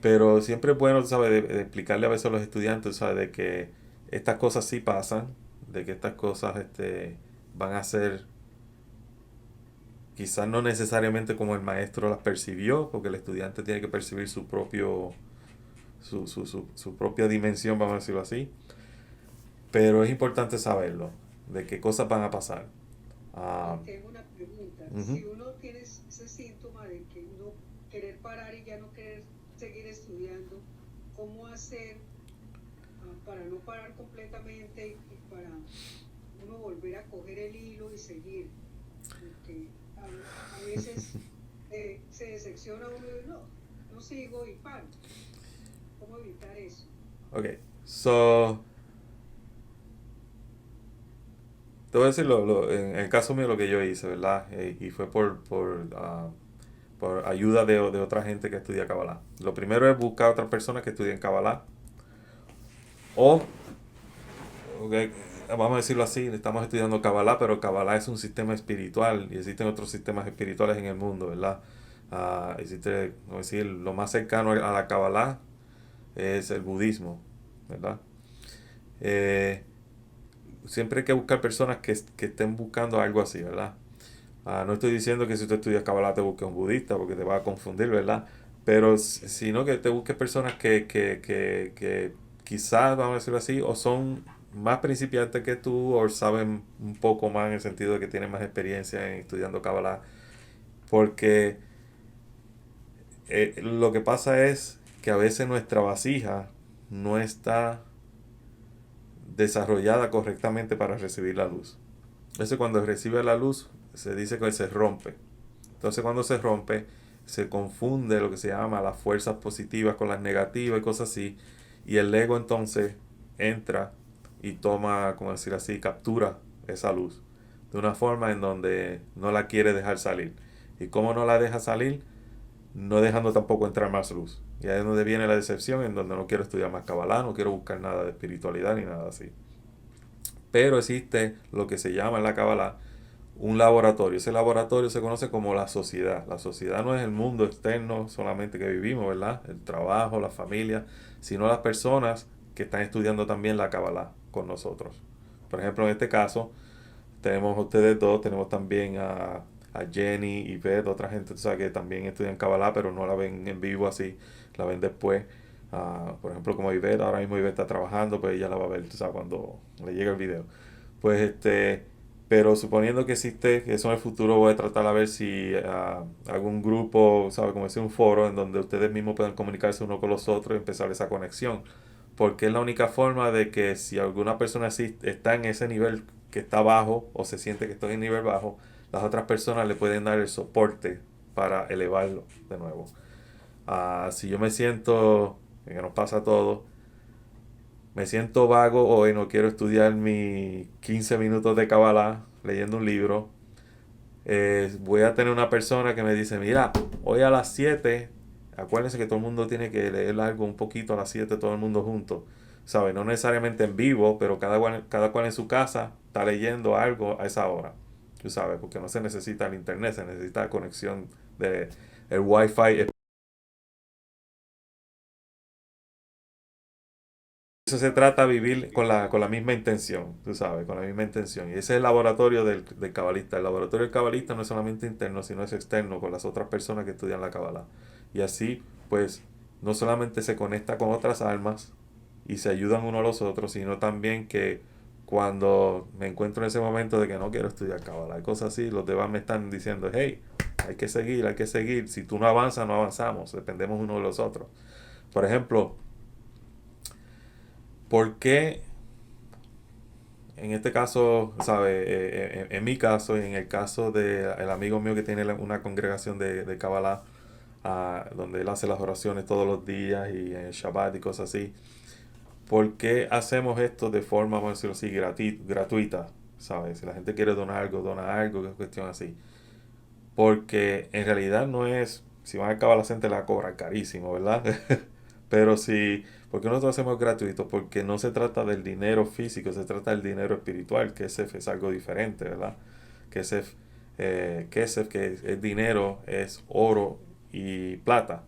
Pero siempre es bueno, ¿sabes? De explicarle a veces a los estudiantes, ¿sabes? De que estas cosas sí pasan, de que estas cosas van a ser quizás no necesariamente como el maestro las percibió, porque el estudiante tiene que percibir su propia dimensión, vamos a decirlo así. Pero es importante saberlo, de qué cosas van a pasar. Tengo una pregunta. Uh-huh. Si uno tiene ese síntoma de que no querer parar y ya no querer seguir estudiando, ¿cómo hacer para no parar completamente y para uno volver a coger el hilo y seguir? Porque a veces se decepciona uno y no sigo y paro. ¿Cómo evitar eso? Ok, so te voy a decir en el caso mío lo que yo hice, ¿verdad? Y fue por ayuda de otra gente que estudia Kabbalah. Lo primero es buscar a otras personas que estudien Kabbalah. Okay, vamos a decirlo así, estamos estudiando Kabbalah, pero Kabbalah es un sistema espiritual y existen otros sistemas espirituales en el mundo, ¿verdad? Existe, como decir, lo más cercano a la Kabbalah es el budismo, ¿verdad? Siempre hay que buscar personas que estén buscando algo así, ¿verdad? No estoy diciendo que si tú estudias Kabbalah te busques un budista porque te va a confundir, ¿verdad? Pero sino que te busques personas que quizás, vamos a decirlo así, o son más principiantes que tú o saben un poco más en el sentido de que tienen más experiencia en estudiando Kabbalah. Porque lo que pasa es que a veces nuestra vasija no está desarrollada correctamente para recibir la luz. Entonces cuando recibe la luz se dice que se rompe. Entonces cuando se rompe se confunde lo que se llama las fuerzas positivas con las negativas y cosas así, y el ego entonces entra y toma, como decir así, captura esa luz de una forma en donde no la quiere dejar salir. Y como no la deja salir, no dejando tampoco entrar más luz. Y ahí es donde viene la decepción, en donde no quiero estudiar más Kabbalah, no quiero buscar nada de espiritualidad ni nada así. Pero existe lo que se llama en la Kabbalah un laboratorio. Ese laboratorio se conoce como la sociedad. La sociedad no es el mundo externo solamente que vivimos, ¿verdad? El trabajo, la familia, sino las personas que están estudiando también la Kabbalah con nosotros. Por ejemplo, en este caso, tenemos a ustedes dos, tenemos también a Jenny y Beth, otra gente, tú sabes, que también estudian Kabbalah, pero no la ven en vivo así, la ven después. Por ejemplo, como Ivette, ahora mismo Ivette está trabajando, pues ella la va a ver, tú sabes, cuando le llegue el video. Pues pero suponiendo que existe, que eso en el futuro voy a tratar a ver si algún grupo, ¿sabe? Como decir, un foro en donde ustedes mismos puedan comunicarse uno con los otros y empezar esa conexión. Porque es la única forma de que si alguna persona así está en ese nivel que está bajo o se siente que está en nivel bajo, las otras personas le pueden dar el soporte para elevarlo de nuevo. Si yo me siento, que nos pasa a todos, me siento vago hoy, no quiero estudiar mis 15 minutos de Kabbalah leyendo un libro, voy a tener una persona que me dice, mira, hoy a las 7, acuérdense que todo el mundo tiene que leer algo un poquito a las 7, todo el mundo junto, ¿sabe? No necesariamente en vivo, pero cada cual en su casa está leyendo algo a esa hora, tú sabes, porque no se necesita el internet, se necesita la conexión de el wifi. Eso se trata de vivir con la misma intención, tú sabes, con la misma intención. Y ese es el laboratorio del cabalista. El laboratorio del cabalista no es solamente interno, sino es externo con las otras personas que estudian la cabala. Y así, pues, no solamente se conecta con otras almas y se ayudan unos a los otros, sino también que cuando me encuentro en ese momento de que no quiero estudiar cabala, y cosas así, los demás me están diciendo, hey, hay que seguir, hay que seguir. Si tú no avanzas, no avanzamos, dependemos unos de los otros. Por ejemplo, ¿por qué en este caso, sabe, en mi caso y en el caso de el amigo mío que tiene una congregación de Kabbalah, donde él hace las oraciones todos los días y en el Shabbat y cosas así, ¿por qué hacemos esto de forma, vamos a decirlo así, gratuita? ¿Sabes? Si la gente quiere dona algo, que es cuestión así. Porque en realidad no es, si van a Kabbalah Center la cobran carísimo, ¿verdad? Pero si, ¿por qué nosotros hacemos gratuito? Porque no se trata del dinero físico, se trata del dinero espiritual, que ese es algo diferente, ¿verdad? Que ese que es dinero, es oro y plata.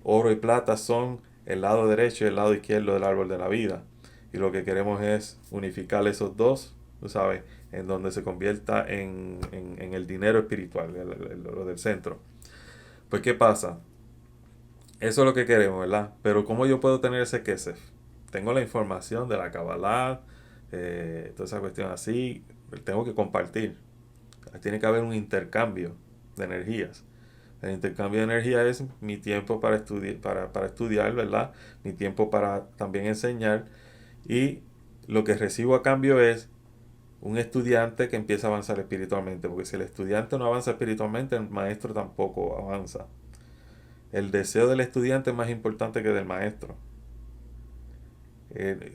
Oro y plata son el lado derecho y el lado izquierdo del árbol de la vida. Y lo que queremos es unificar esos dos, tú sabes, en donde se convierta en el dinero espiritual, lo del centro. Pues, ¿qué pasa? Eso es lo que queremos, ¿verdad? Pero ¿cómo yo puedo tener ese kesef? Tengo la información de la Kabbalah, toda esa cuestión así, tengo que compartir. Tiene que haber un intercambio de energías. El intercambio de energía es mi tiempo para estudiar, ¿verdad? Mi tiempo para también enseñar. Y lo que recibo a cambio es un estudiante que empieza a avanzar espiritualmente. Porque si el estudiante no avanza espiritualmente, el maestro tampoco avanza. El deseo del estudiante es más importante que del maestro.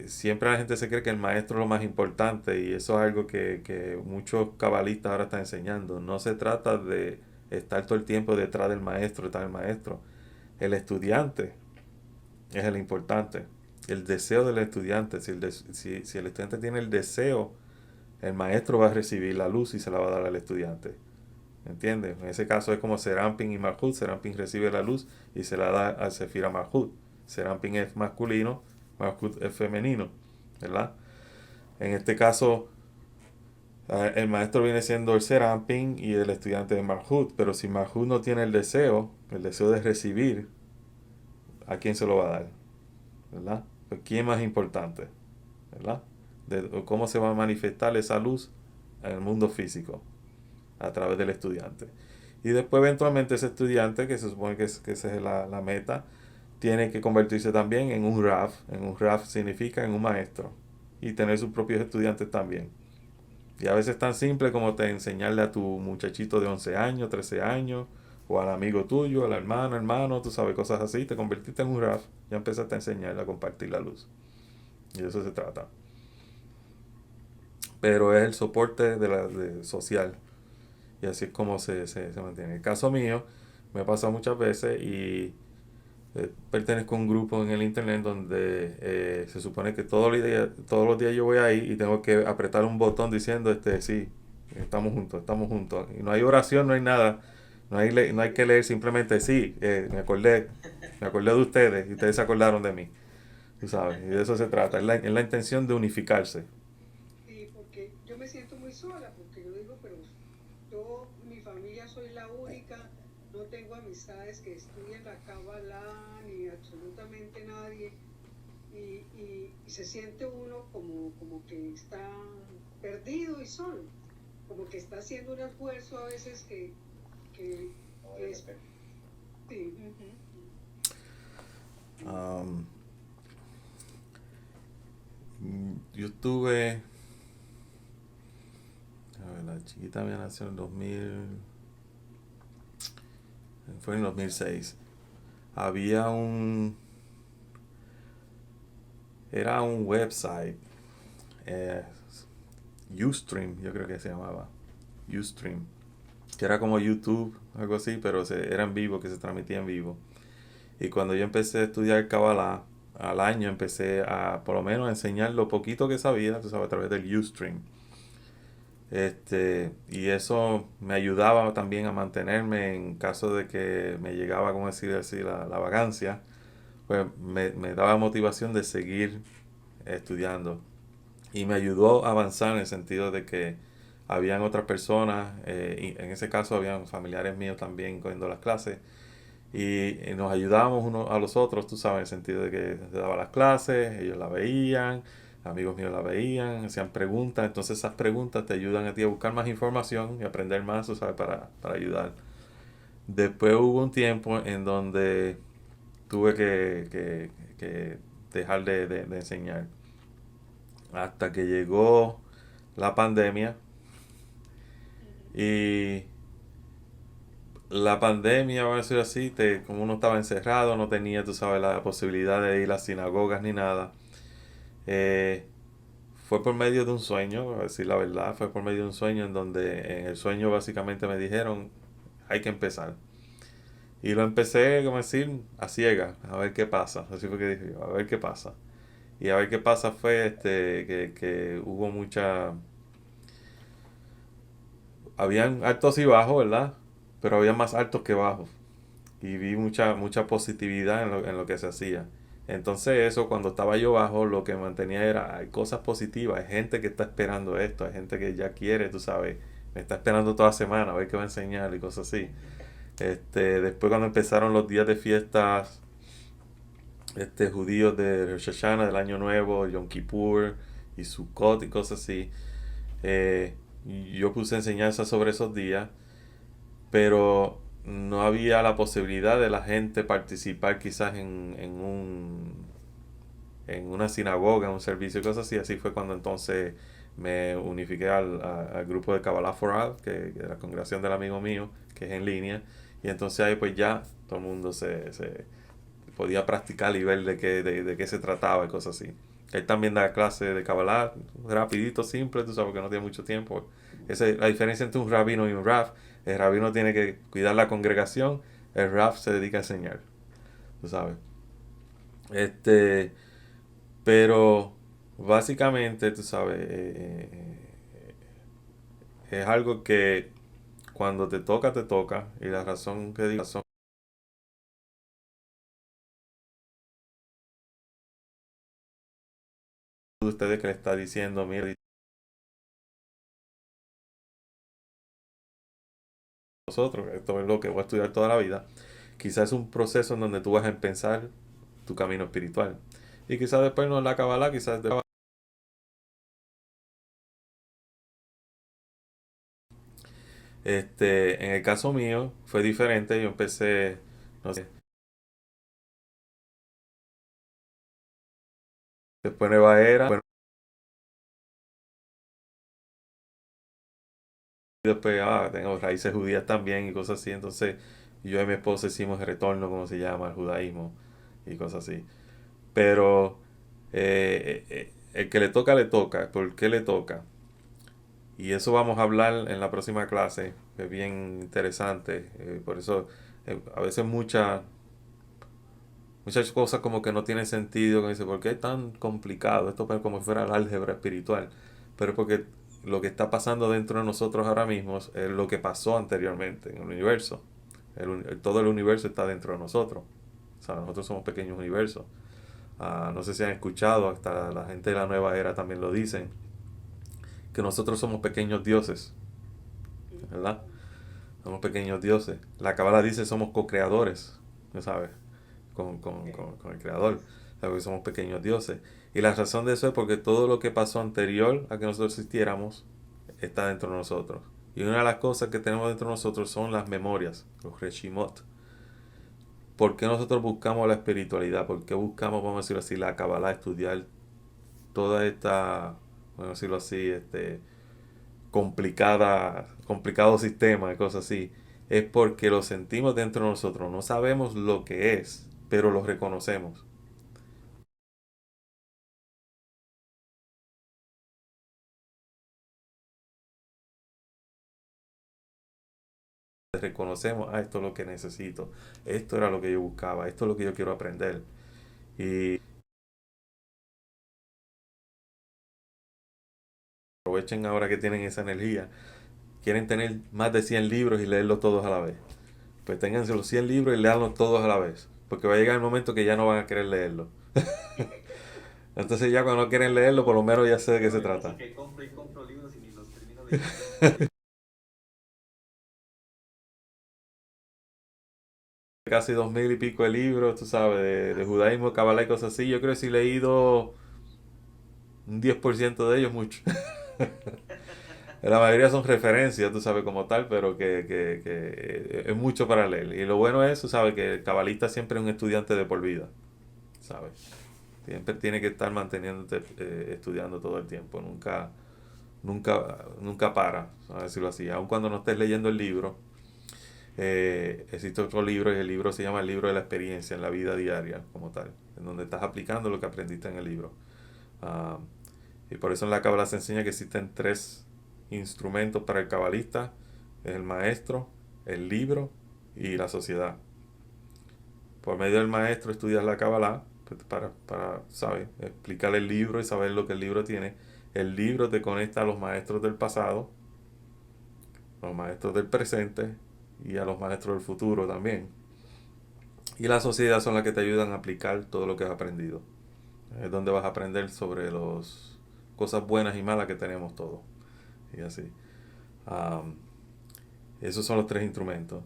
Siempre la gente se cree que el maestro es lo más importante y eso es algo que muchos cabalistas ahora están enseñando. No se trata de estar todo el tiempo detrás del maestro, detrás del maestro. El estudiante es el importante. El deseo del estudiante. Si el estudiante tiene el deseo, el maestro va a recibir la luz y se la va a dar al estudiante. ¿Entiendes? En ese caso es como Serampin y Malhut. Serampin recibe la luz y se la da al Sefira Malhut. Serampin es masculino, Malhut es femenino, ¿verdad? En este caso, el maestro viene siendo el Serampin y el estudiante de Malhut. Pero si Malhut no tiene el deseo de recibir, ¿a quién se lo va a dar? ¿Verdad? Pues, ¿quién es más importante? ¿Verdad? ¿Cómo se va a manifestar esa luz en el mundo físico? A través del estudiante. Y después eventualmente ese estudiante, que se supone que esa es la meta, tiene que convertirse también en un Rav. En un Rav significa en un maestro. Y tener sus propios estudiantes también. Y a veces es tan simple como te enseñarle a tu muchachito de 11 años, 13 años, o al amigo tuyo, al hermano, tú sabes, cosas así. Te convertiste en un Rav, ya empezaste a enseñarle a compartir la luz. Y de eso se trata. Pero es el soporte social. Y así es como se mantiene. En el caso mío, me pasa muchas veces y pertenezco a un grupo en el internet donde se supone que todos los días yo voy ahí y tengo que apretar un botón diciendo sí, estamos juntos, estamos juntos. Y no hay oración, no hay nada. No hay que leer, simplemente sí, me acordé de ustedes y ustedes se acordaron de mí. Tú sabes, y de eso se trata. Es la intención de unificarse. Sí, porque yo me siento muy sola, porque yo digo, pero yo, mi familia soy la única, no tengo amistades que estudien la Kabbalah, ni absolutamente nadie, y se siente uno como que está perdido y solo, como que está haciendo un esfuerzo a veces que, que es... Sí, Um, yo tuve... A ver, la chiquita mía nació en 2000... Fue en 2006. Había un... Era un website. Eh, Ustream, yo creo que se llamaba. Ustream. Que era como YouTube, algo así, pero era en vivo, que se transmitía en vivo. Y cuando yo empecé a estudiar Kabbalah, al año empecé a, por lo menos, a enseñar lo poquito que sabía, tú sabes, a través del Ustream. Y eso me ayudaba también a mantenerme en caso de que me llegaba, como decir así, la vagancia, pues me daba motivación de seguir estudiando. Y me ayudó a avanzar en el sentido de que habían otras personas, y en ese caso habían familiares míos también cogiendo las clases, y nos ayudábamos unos a los otros, tú sabes, en el sentido de que se daba las clases, ellos la veían, amigos míos la veían, hacían preguntas, entonces esas preguntas te ayudan a ti a buscar más información y aprender más, tú sabes, para ayudar. Después hubo un tiempo en donde tuve que dejar de enseñar, hasta que llegó la pandemia. Y la pandemia, vamos a decir así, como uno estaba encerrado, no tenía, tú sabes, la posibilidad de ir a las sinagogas ni nada. eh, Fue por medio de un sueño, a decir la verdad, fue por medio de un sueño en donde en el sueño básicamente me dijeron, hay que empezar. Y lo empecé, como decir, a ciegas, a ver qué pasa. Así fue que dije, a ver qué pasa. Y a ver qué pasa fue que hubo mucha... Habían altos y bajos, ¿verdad? Pero había más altos que bajos. Y vi mucha positividad en lo que se hacía. Entonces eso, cuando estaba yo bajo, lo que mantenía era, hay cosas positivas, hay gente que está esperando esto, hay gente que ya quiere, tú sabes, me está esperando toda semana a ver qué va a enseñar y cosas así. Después cuando empezaron los días de fiestas judíos de Rosh Hashanah, del Año Nuevo, Yom Kippur y Sukkot y cosas así, eh, yo puse enseñanza sobre esos días, pero no había la posibilidad de la gente participar quizás en una sinagoga, en un servicio y cosas así. Así fue cuando entonces me unifiqué al grupo de Kabbalah for All, que es la congregación del amigo mío, que es en línea. Y entonces ahí pues ya todo el mundo se podía practicar y ver de qué se trataba y cosas así. Él también da clase de Kabbalah, rapidito, simple, tú sabes que no tiene mucho tiempo. Esa es la diferencia entre un rabino y un raf. El rabino tiene que cuidar la congregación, el raf se dedica a enseñar, tú sabes. Este, pero básicamente, tú sabes, es algo que cuando te toca, y la razón que digo, son de ustedes que le está diciendo, mira, nosotros, esto es lo que voy a estudiar toda la vida, quizás es un proceso en donde tú vas a empezar tu camino espiritual. Y quizás después no es la Kabbalah, quizás después, en el caso mío fue diferente, yo empecé, no sé, después Nueva Era, bueno, después tengo raíces judías también y cosas así, entonces yo y mi esposa hicimos el retorno, como se llama, al judaísmo y cosas así. Pero el que le toca, ¿por qué le toca? Y eso vamos a hablar en la próxima clase, que es bien interesante. Por eso a veces muchas cosas como que no tienen sentido, que dice, ¿por qué es tan complicado? Esto es como si fuera el álgebra espiritual. Pero porque lo que está pasando dentro de nosotros ahora mismo es lo que pasó anteriormente en el universo. Todo el universo está dentro de nosotros. O sea, nosotros somos pequeños universos. No sé si han escuchado, hasta la gente de la nueva era también lo dicen, que nosotros somos pequeños dioses, ¿verdad? Somos pequeños dioses. La Cábala dice somos co-creadores, ¿no sabes? Con el Creador. ¿Sabes? Que somos pequeños dioses. Y la razón de eso es porque todo lo que pasó anterior a que nosotros existiéramos está dentro de nosotros. Y una de las cosas que tenemos dentro de nosotros son las memorias, los reshimot. ¿Por qué nosotros buscamos la espiritualidad? ¿Por qué buscamos, vamos a decirlo así, la Kabbalah, estudiar toda esta, vamos a decirlo así, complicado sistema y cosas así? Es porque lo sentimos dentro de nosotros. No sabemos lo que es, pero lo reconocemos. Reconocemos, esto es lo que necesito, esto era lo que yo buscaba, esto es lo que yo quiero aprender. Y aprovechen ahora que tienen esa energía. Quieren tener más de 100 libros y leerlos todos a la vez. Pues ténganse los 100 libros y leanlos todos a la vez. Porque va a llegar el momento que ya no van a querer leerlo. Entonces ya cuando no quieren leerlo, por lo menos ya sé de qué se trata. Que compro y compro libros y ni los termino de Casi 2000 y pico de libros, tú sabes, de judaísmo, cabalá y cosas así. Yo creo que si he leído un 10% de ellos, mucho. La mayoría son referencias, tú sabes, como tal, pero que es mucho para leer. Y lo bueno es, tú sabes, que el cabalista siempre es un estudiante de por vida, ¿sabes? Siempre tiene que estar manteniéndote estudiando todo el tiempo, nunca para, a decirlo así. Aun cuando no estés leyendo el libro, existe otro libro y el libro se llama el libro de la experiencia en la vida diaria, como tal, en donde estás aplicando lo que aprendiste en el libro. Ah, y por eso en la Cábala se enseña que existen tres instrumentos para el cabalista: es el maestro, el libro y la sociedad. Por medio del maestro estudias la Cábala pues, para, ¿sabes? Explicar el libro y saber lo que el libro tiene. El libro te conecta a los maestros del pasado, a los maestros del presente y a los maestros del futuro también. Y la sociedad son las que te ayudan a aplicar todo lo que has aprendido. Es donde vas a aprender sobre las cosas buenas y malas que tenemos todos. Y así. Um, Esos son los tres instrumentos.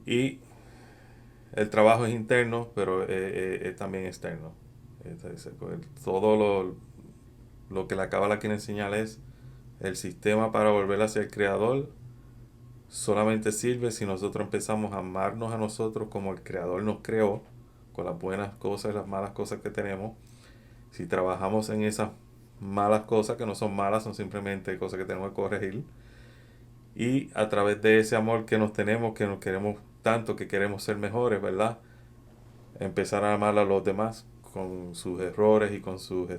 Y el trabajo es interno, pero es también externo. Todo lo que la Cábala quiere enseñar es el sistema para volver hacia el Creador. Solamente sirve si nosotros empezamos a amarnos a nosotros como el Creador nos creó, con las buenas cosas y las malas cosas que tenemos. Si trabajamos en esas malas cosas, que no son malas, son simplemente cosas que tenemos que corregir, y a través de ese amor que nos tenemos, que nos queremos tanto, que queremos ser mejores, ¿verdad? Empezar a amar a los demás con sus errores y con sus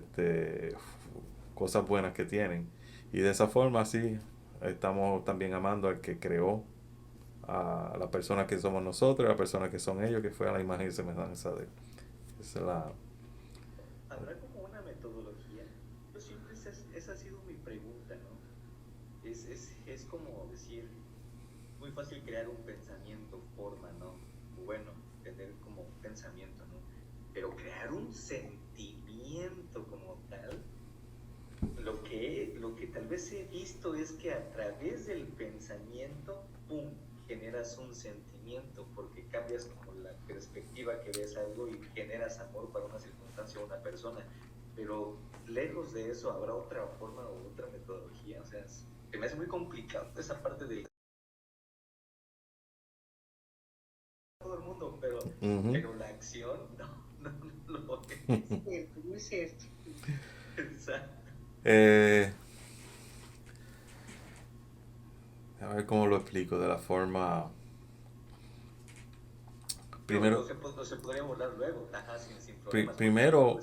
cosas buenas que tienen. Y de esa forma, así, estamos también amando al que creó a la persona que somos nosotros, a la persona que son ellos, que fue a la imagen y semejanza de él. Esa es la... ¿Habrá como una metodología? Yo siempre esa ha sido mi pregunta, ¿no? Es como decir, muy fácil crear un pensamiento, forma, ¿no? Bueno, tener como un pensamiento, ¿no? Pero crear un sentimiento como tal, lo que tal vez he visto es que a través del pensamiento, ¡pum!, generas un sentimiento, porque cambias como la perspectiva que ves algo y generas amor para una circunstancia o una persona. Pero lejos de eso, ¿habrá otra forma o otra metodología? O sea, se me hace muy complicado esa parte de todo el mundo, pero la acción no lo es. Cierto, muy cierto. Exacto. A ver cómo lo explico de la forma... Primero, No se podría volar luego, ajá, sin problemas. primero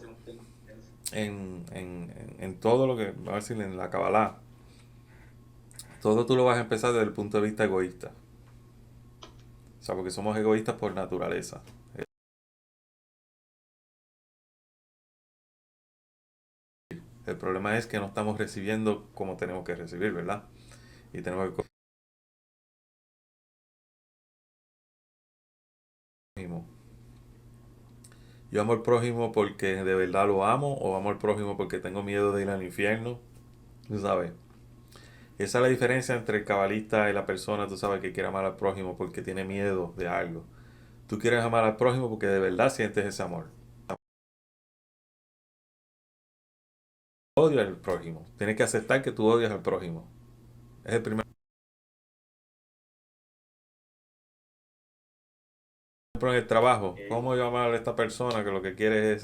en todo lo que, vamos a decir, en la Kabbalah, todo tú lo vas a empezar desde el punto de vista egoísta. O sea, porque somos egoístas por naturaleza. El problema es que no estamos recibiendo como tenemos que recibir, ¿verdad? Y tenemos que... prójimo. Yo amo al prójimo porque de verdad lo amo o amo al prójimo porque tengo miedo de ir al infierno, tú sabes. Esa es la diferencia entre el cabalista y la persona, tú sabes, que quiere amar al prójimo porque tiene miedo de algo. Tú quieres amar al prójimo porque de verdad sientes ese amor. Odio al prójimo. Tienes que aceptar que tú odias al prójimo. Es el primer ejemplo en el trabajo. Ok. ¿Cómo yo amar a esta persona que lo que quiere es,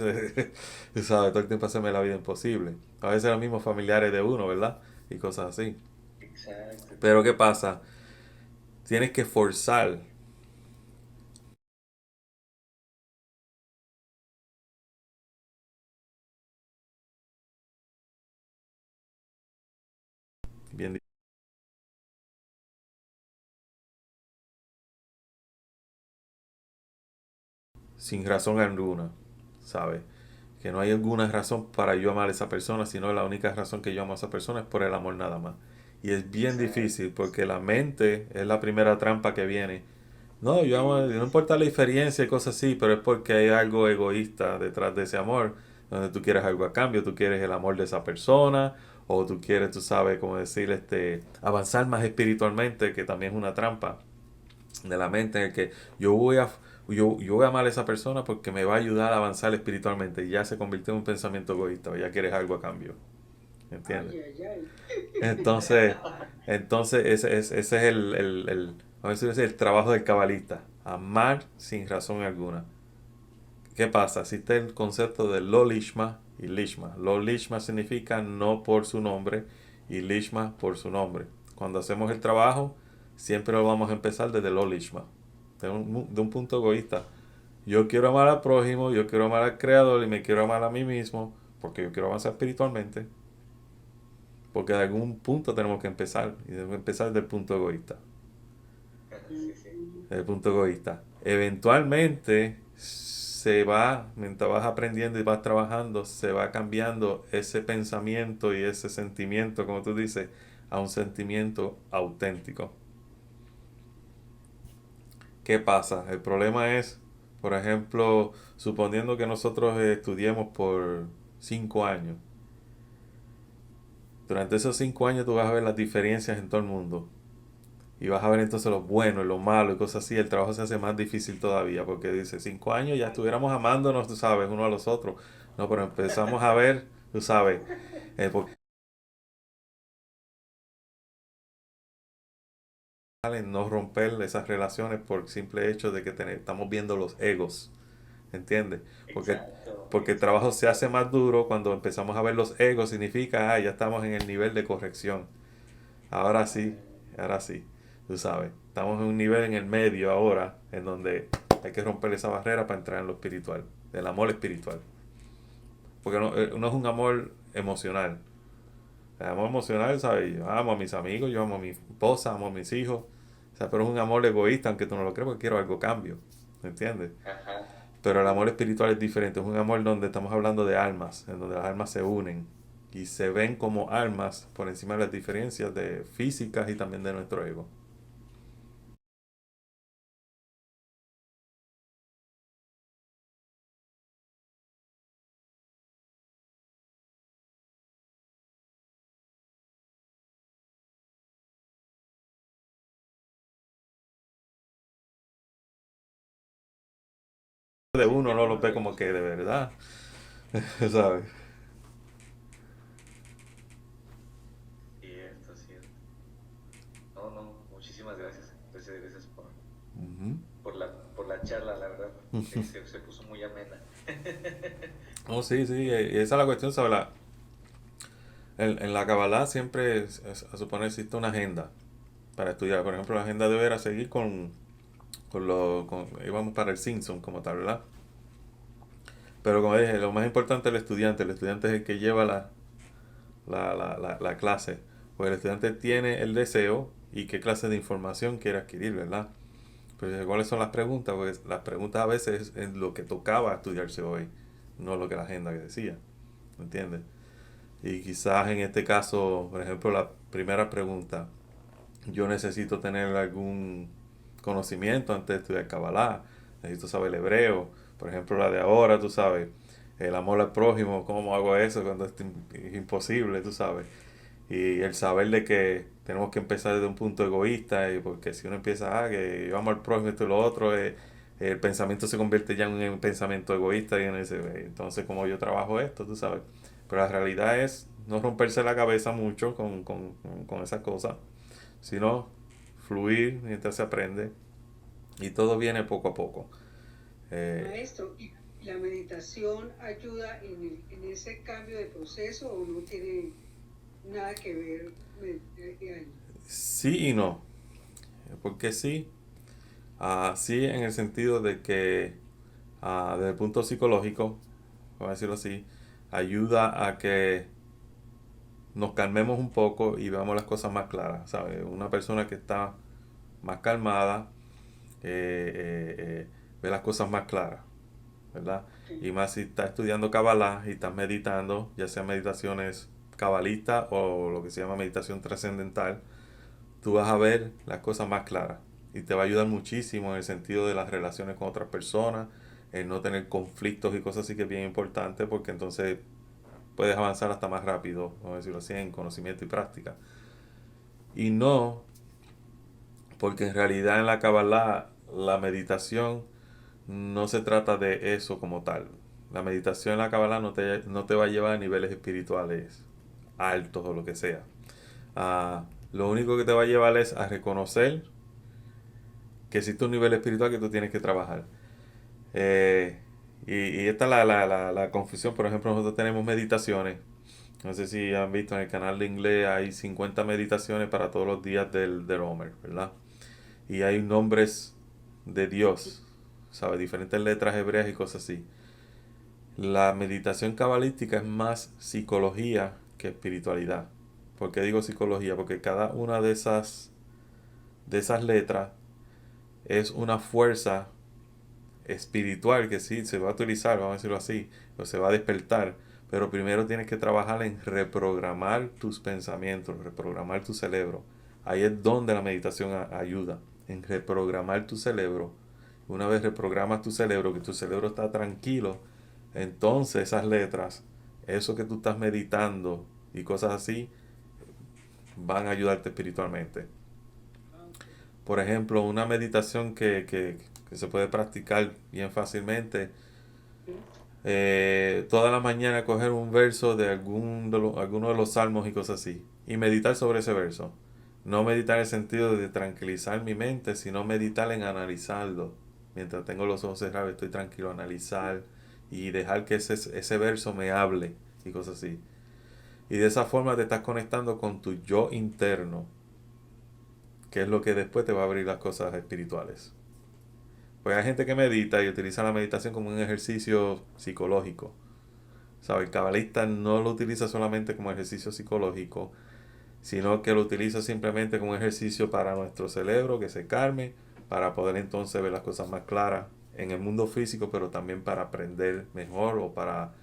tú sabes, todo el tiempo hacerme la vida imposible? A veces los mismos familiares de uno, ¿verdad? Y cosas así. Exacto, Pero ¿qué exacto. pasa? Tienes que forzar. Bien, sin razón alguna, ¿sabes? Que no hay alguna razón para yo amar a esa persona, sino la única razón que yo amo a esa persona es por el amor nada más. Y es bien Exacto. difícil porque la mente es la primera trampa que viene. No, yo amo, Sí, no sí, sí. importa la diferencia y cosas así, pero es porque hay algo egoísta detrás de ese amor, donde tú quieres algo a cambio, tú quieres el amor de esa persona, o tú quieres, tú sabes, cómo decir, avanzar más espiritualmente, que también es una trampa de la mente en el que yo voy a yo voy a amar a esa persona porque me va a ayudar a avanzar espiritualmente y ya se convirtió en un pensamiento egoísta, o ya quieres algo a cambio, ¿entiendes? Ay, ay, ay. Entonces, ese es vamos a decir, el trabajo del cabalista, amar sin razón alguna. ¿Qué pasa? Existe el concepto de lo lishma y lishma. Lo lishma significa no por su nombre y lishma por su nombre. Cuando hacemos el trabajo, siempre lo vamos a empezar desde lo lishma, de un punto egoísta. Yo quiero amar al prójimo, yo quiero amar al creador y me quiero amar a mí mismo porque yo quiero avanzar espiritualmente. Porque de algún punto tenemos que empezar y debemos empezar del punto egoísta. Sí, sí. Del punto egoísta. Eventualmente se va, mientras vas aprendiendo y vas trabajando, se va cambiando ese pensamiento y ese sentimiento, como tú dices, a un sentimiento auténtico. ¿Qué pasa? El problema es, por ejemplo, suponiendo que nosotros estudiemos por 5 años. Durante esos 5 años tú vas a ver las diferencias en todo el mundo. Y vas a ver entonces lo bueno y lo malo y cosas así. El trabajo se hace más difícil todavía porque dice, 5 años ya estuviéramos amándonos, tú sabes, uno a los otros. No, pero empezamos a ver, tú sabes, porque no romper esas relaciones por simple hecho de que estamos viendo los egos, ¿entiendes? Porque, Exacto, porque el trabajo exacto. se hace más duro cuando empezamos a ver los egos, significa, ya estamos en el nivel de corrección. Ahora sí, Ándale. ahora sí, tú sabes. Estamos en un nivel en el medio ahora, en donde hay que romper esa barrera para entrar en lo espiritual, el amor espiritual. Porque no es un amor emocional. El amor emocional, ¿sabes? Yo amo a mis amigos, yo amo a mi esposa, amo a mis hijos. O sea, pero es un amor egoísta, aunque tú no lo creas, porque quiero algo cambio. ¿Me entiendes? Ajá. Pero el amor espiritual es diferente. Es un amor donde estamos hablando de almas, en donde las almas se unen y se ven como almas por encima de las diferencias de físicas y también de nuestro ego. De Sí, uno qué no lo bueno ve lo de como tus que de amigos. verdad, ¿sabes? Cierto, cierto. No, no, muchísimas gracias. Gracias, gracias Ujú. por la charla, la verdad. Se puso muy amena. Oh, sí, sí, y esa es la cuestión, ¿sabes? En la Kabbalah siempre, a suponer, existe una agenda para estudiar. Por ejemplo, la agenda deberá seguir íbamos para el Simpson como tal, ¿verdad? Pero como dije, lo más importante es el estudiante es el que lleva la clase. Pues el estudiante tiene el deseo y qué clase de información quiere adquirir, ¿verdad? Pues ¿cuáles son las preguntas? Pues las preguntas a veces es lo que tocaba estudiarse hoy, no lo que la agenda que decía, ¿me entiendes? Y quizás en este caso, por ejemplo, la primera pregunta, yo necesito tener algún conocimiento antes de estudiar Kabbalah, necesito saber el hebreo, por ejemplo la de ahora, tú sabes, el amor al prójimo, ¿cómo hago eso cuando es imposible, tú sabes? Y el saber de que tenemos que empezar desde un punto egoísta, y porque si uno empieza, que yo amo al prójimo, esto y lo otro, el pensamiento se convierte ya en un pensamiento egoísta y en ese, entonces como yo trabajo esto, tú sabes. Pero la realidad es no romperse la cabeza mucho con esas cosas, sino fluir mientras se aprende y todo viene poco a poco. Eh, Maestro, ¿y la meditación ayuda en ese cambio de proceso o no tiene nada que ver ahí? sí y no, porque sí, sí en el sentido de que desde el punto psicológico, vamos a decirlo así, ayuda a que nos calmemos un poco y veamos las cosas más claras, ¿sabes? Una persona que está más calmada ve las cosas más claras, ¿verdad? Sí. Y más si estás estudiando Kabbalah y estás meditando, ya sea meditaciones cabalistas o lo que se llama meditación trascendental, tú vas a ver las cosas más claras y te va a ayudar muchísimo en el sentido de las relaciones con otras personas, en no tener conflictos y cosas así, que es bien importante, porque entonces puedes avanzar hasta más rápido, vamos a decirlo así, en conocimiento y práctica. Y no, porque en realidad en la Kabbalah la meditación no se trata de eso como tal. La meditación en la Kabbalah no te va a llevar a niveles espirituales altos o lo que sea. Lo único que te va a llevar es a reconocer que existe un nivel espiritual que tú tienes que trabajar. Y esta es la confusión. Por ejemplo, nosotros tenemos meditaciones. No sé si han visto en el canal de inglés, hay 50 meditaciones para todos los días del Homer, ¿verdad? Y hay nombres de Dios, ¿sabes? Diferentes letras hebreas y cosas así. La meditación cabalística es más psicología que espiritualidad. ¿Por qué digo psicología? Porque cada una de esas letras es una fuerza espiritual que sí se va a utilizar, vamos a decirlo así, o se va a despertar, pero primero tienes que trabajar en reprogramar tus pensamientos, reprogramar tu cerebro. Ahí es donde la meditación ayuda, en reprogramar tu cerebro. Una vez reprogramas tu cerebro, que tu cerebro está tranquilo, entonces esas letras, eso que tú estás meditando y cosas así, van a ayudarte espiritualmente. Ah, ok. Por ejemplo, una meditación que se puede practicar bien fácilmente. Sí. Toda la mañana coger un verso de alguno de los salmos y cosas así. Y meditar sobre ese verso. No meditar en el sentido de tranquilizar mi mente, sino meditar en analizarlo. Mientras tengo los ojos cerrados, estoy tranquilo, analizar y dejar que ese verso me hable y cosas así. Y de esa forma te estás conectando con tu yo interno, que es lo que después te va a abrir las cosas espirituales. Pues hay gente que medita y utiliza la meditación como un ejercicio psicológico. ¿Sabe? El cabalista no lo utiliza solamente como ejercicio psicológico, sino que lo utiliza simplemente como ejercicio para nuestro cerebro, que se calme, para poder entonces ver las cosas más claras en el mundo físico, pero también para aprender mejor o para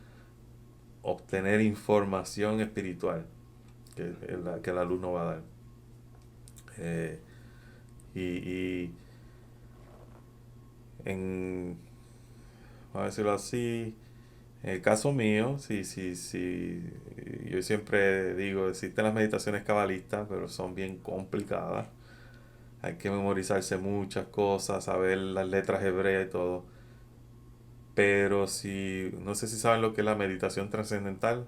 obtener información espiritual que el alumno va a dar. Eh, y en, vamos a decirlo así, en el caso mío, sí, yo siempre digo, existen las meditaciones cabalistas, pero son bien complicadas. Hay que memorizarse muchas cosas, saber las letras hebreas y todo. Pero si, no sé si saben lo que es la meditación trascendental.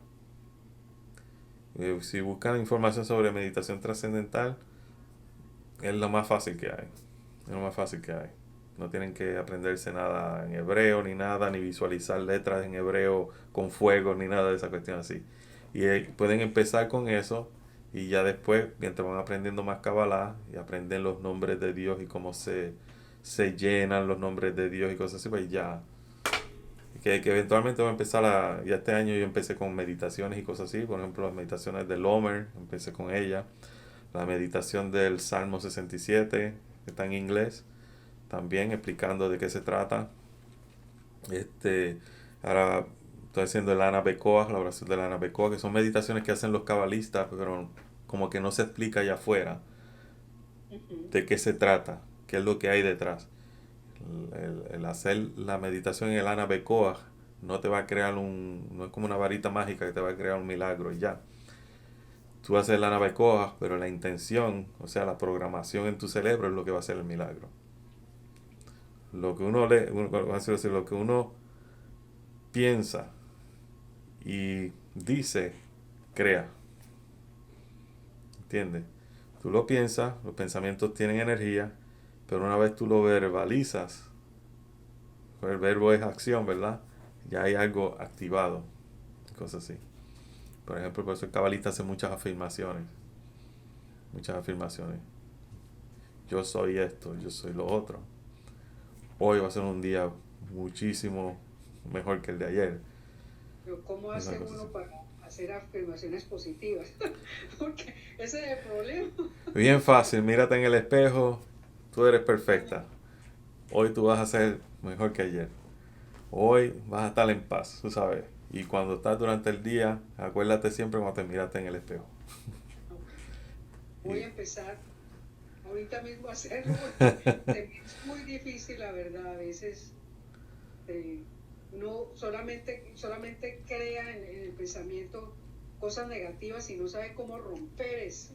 Si buscan información sobre meditación trascendental, es lo más fácil que hay. Es lo más fácil que hay. No tienen que aprenderse nada en hebreo ni nada, ni visualizar letras en hebreo con fuego, ni nada de esa cuestión así. Y pueden empezar con eso y ya después, mientras van aprendiendo más Kabbalah y aprenden los nombres de Dios y cómo se llenan los nombres de Dios y cosas así, pues ya. Que eventualmente voy a empezar ya este año yo empecé con meditaciones y cosas así, por ejemplo las meditaciones del Homer, empecé con ella, la meditación del Salmo 67, que está en inglés, también explicando de qué se trata. Ahora estoy haciendo el Ana Bekoach, la oración del Ana Bekoach, que son meditaciones que hacen los cabalistas, pero como que no se explica allá afuera Ujú. de qué se trata, qué es lo que hay detrás. El hacer la meditación en el Ana Bekoach no te va a crear no es como una varita mágica que te va a crear un milagro y ya. Tú haces el Ana Bekoach, pero la intención, o sea, la programación en tu cerebro es lo que va a hacer el milagro. Lo que uno lee, lo que uno piensa y dice, crea. ¿Entiendes? Tú lo piensas, los pensamientos tienen energía, pero una vez tú lo verbalizas, el verbo es acción, ¿verdad? Ya hay algo activado, cosas así. Por ejemplo, por eso el cabalista hace muchas afirmaciones. Muchas afirmaciones. Yo soy esto, yo soy lo otro. Hoy va a ser un día muchísimo mejor que el de ayer. Pero ¿cómo Una hace cosa así. uno para hacer afirmaciones positivas? Porque ese es el problema. Bien fácil, mírate en el espejo, tú eres perfecta. Hoy tú vas a ser mejor que ayer. Hoy vas a estar en paz, tú sabes. Y cuando estás durante el día, acuérdate siempre cuando te miraste en el espejo. Ok. Voy Y, a empezar ahorita mismo a hacerlo porque se me es muy difícil, la verdad. A veces uno solamente crea en el pensamiento cosas negativas y no sabe cómo romper eso.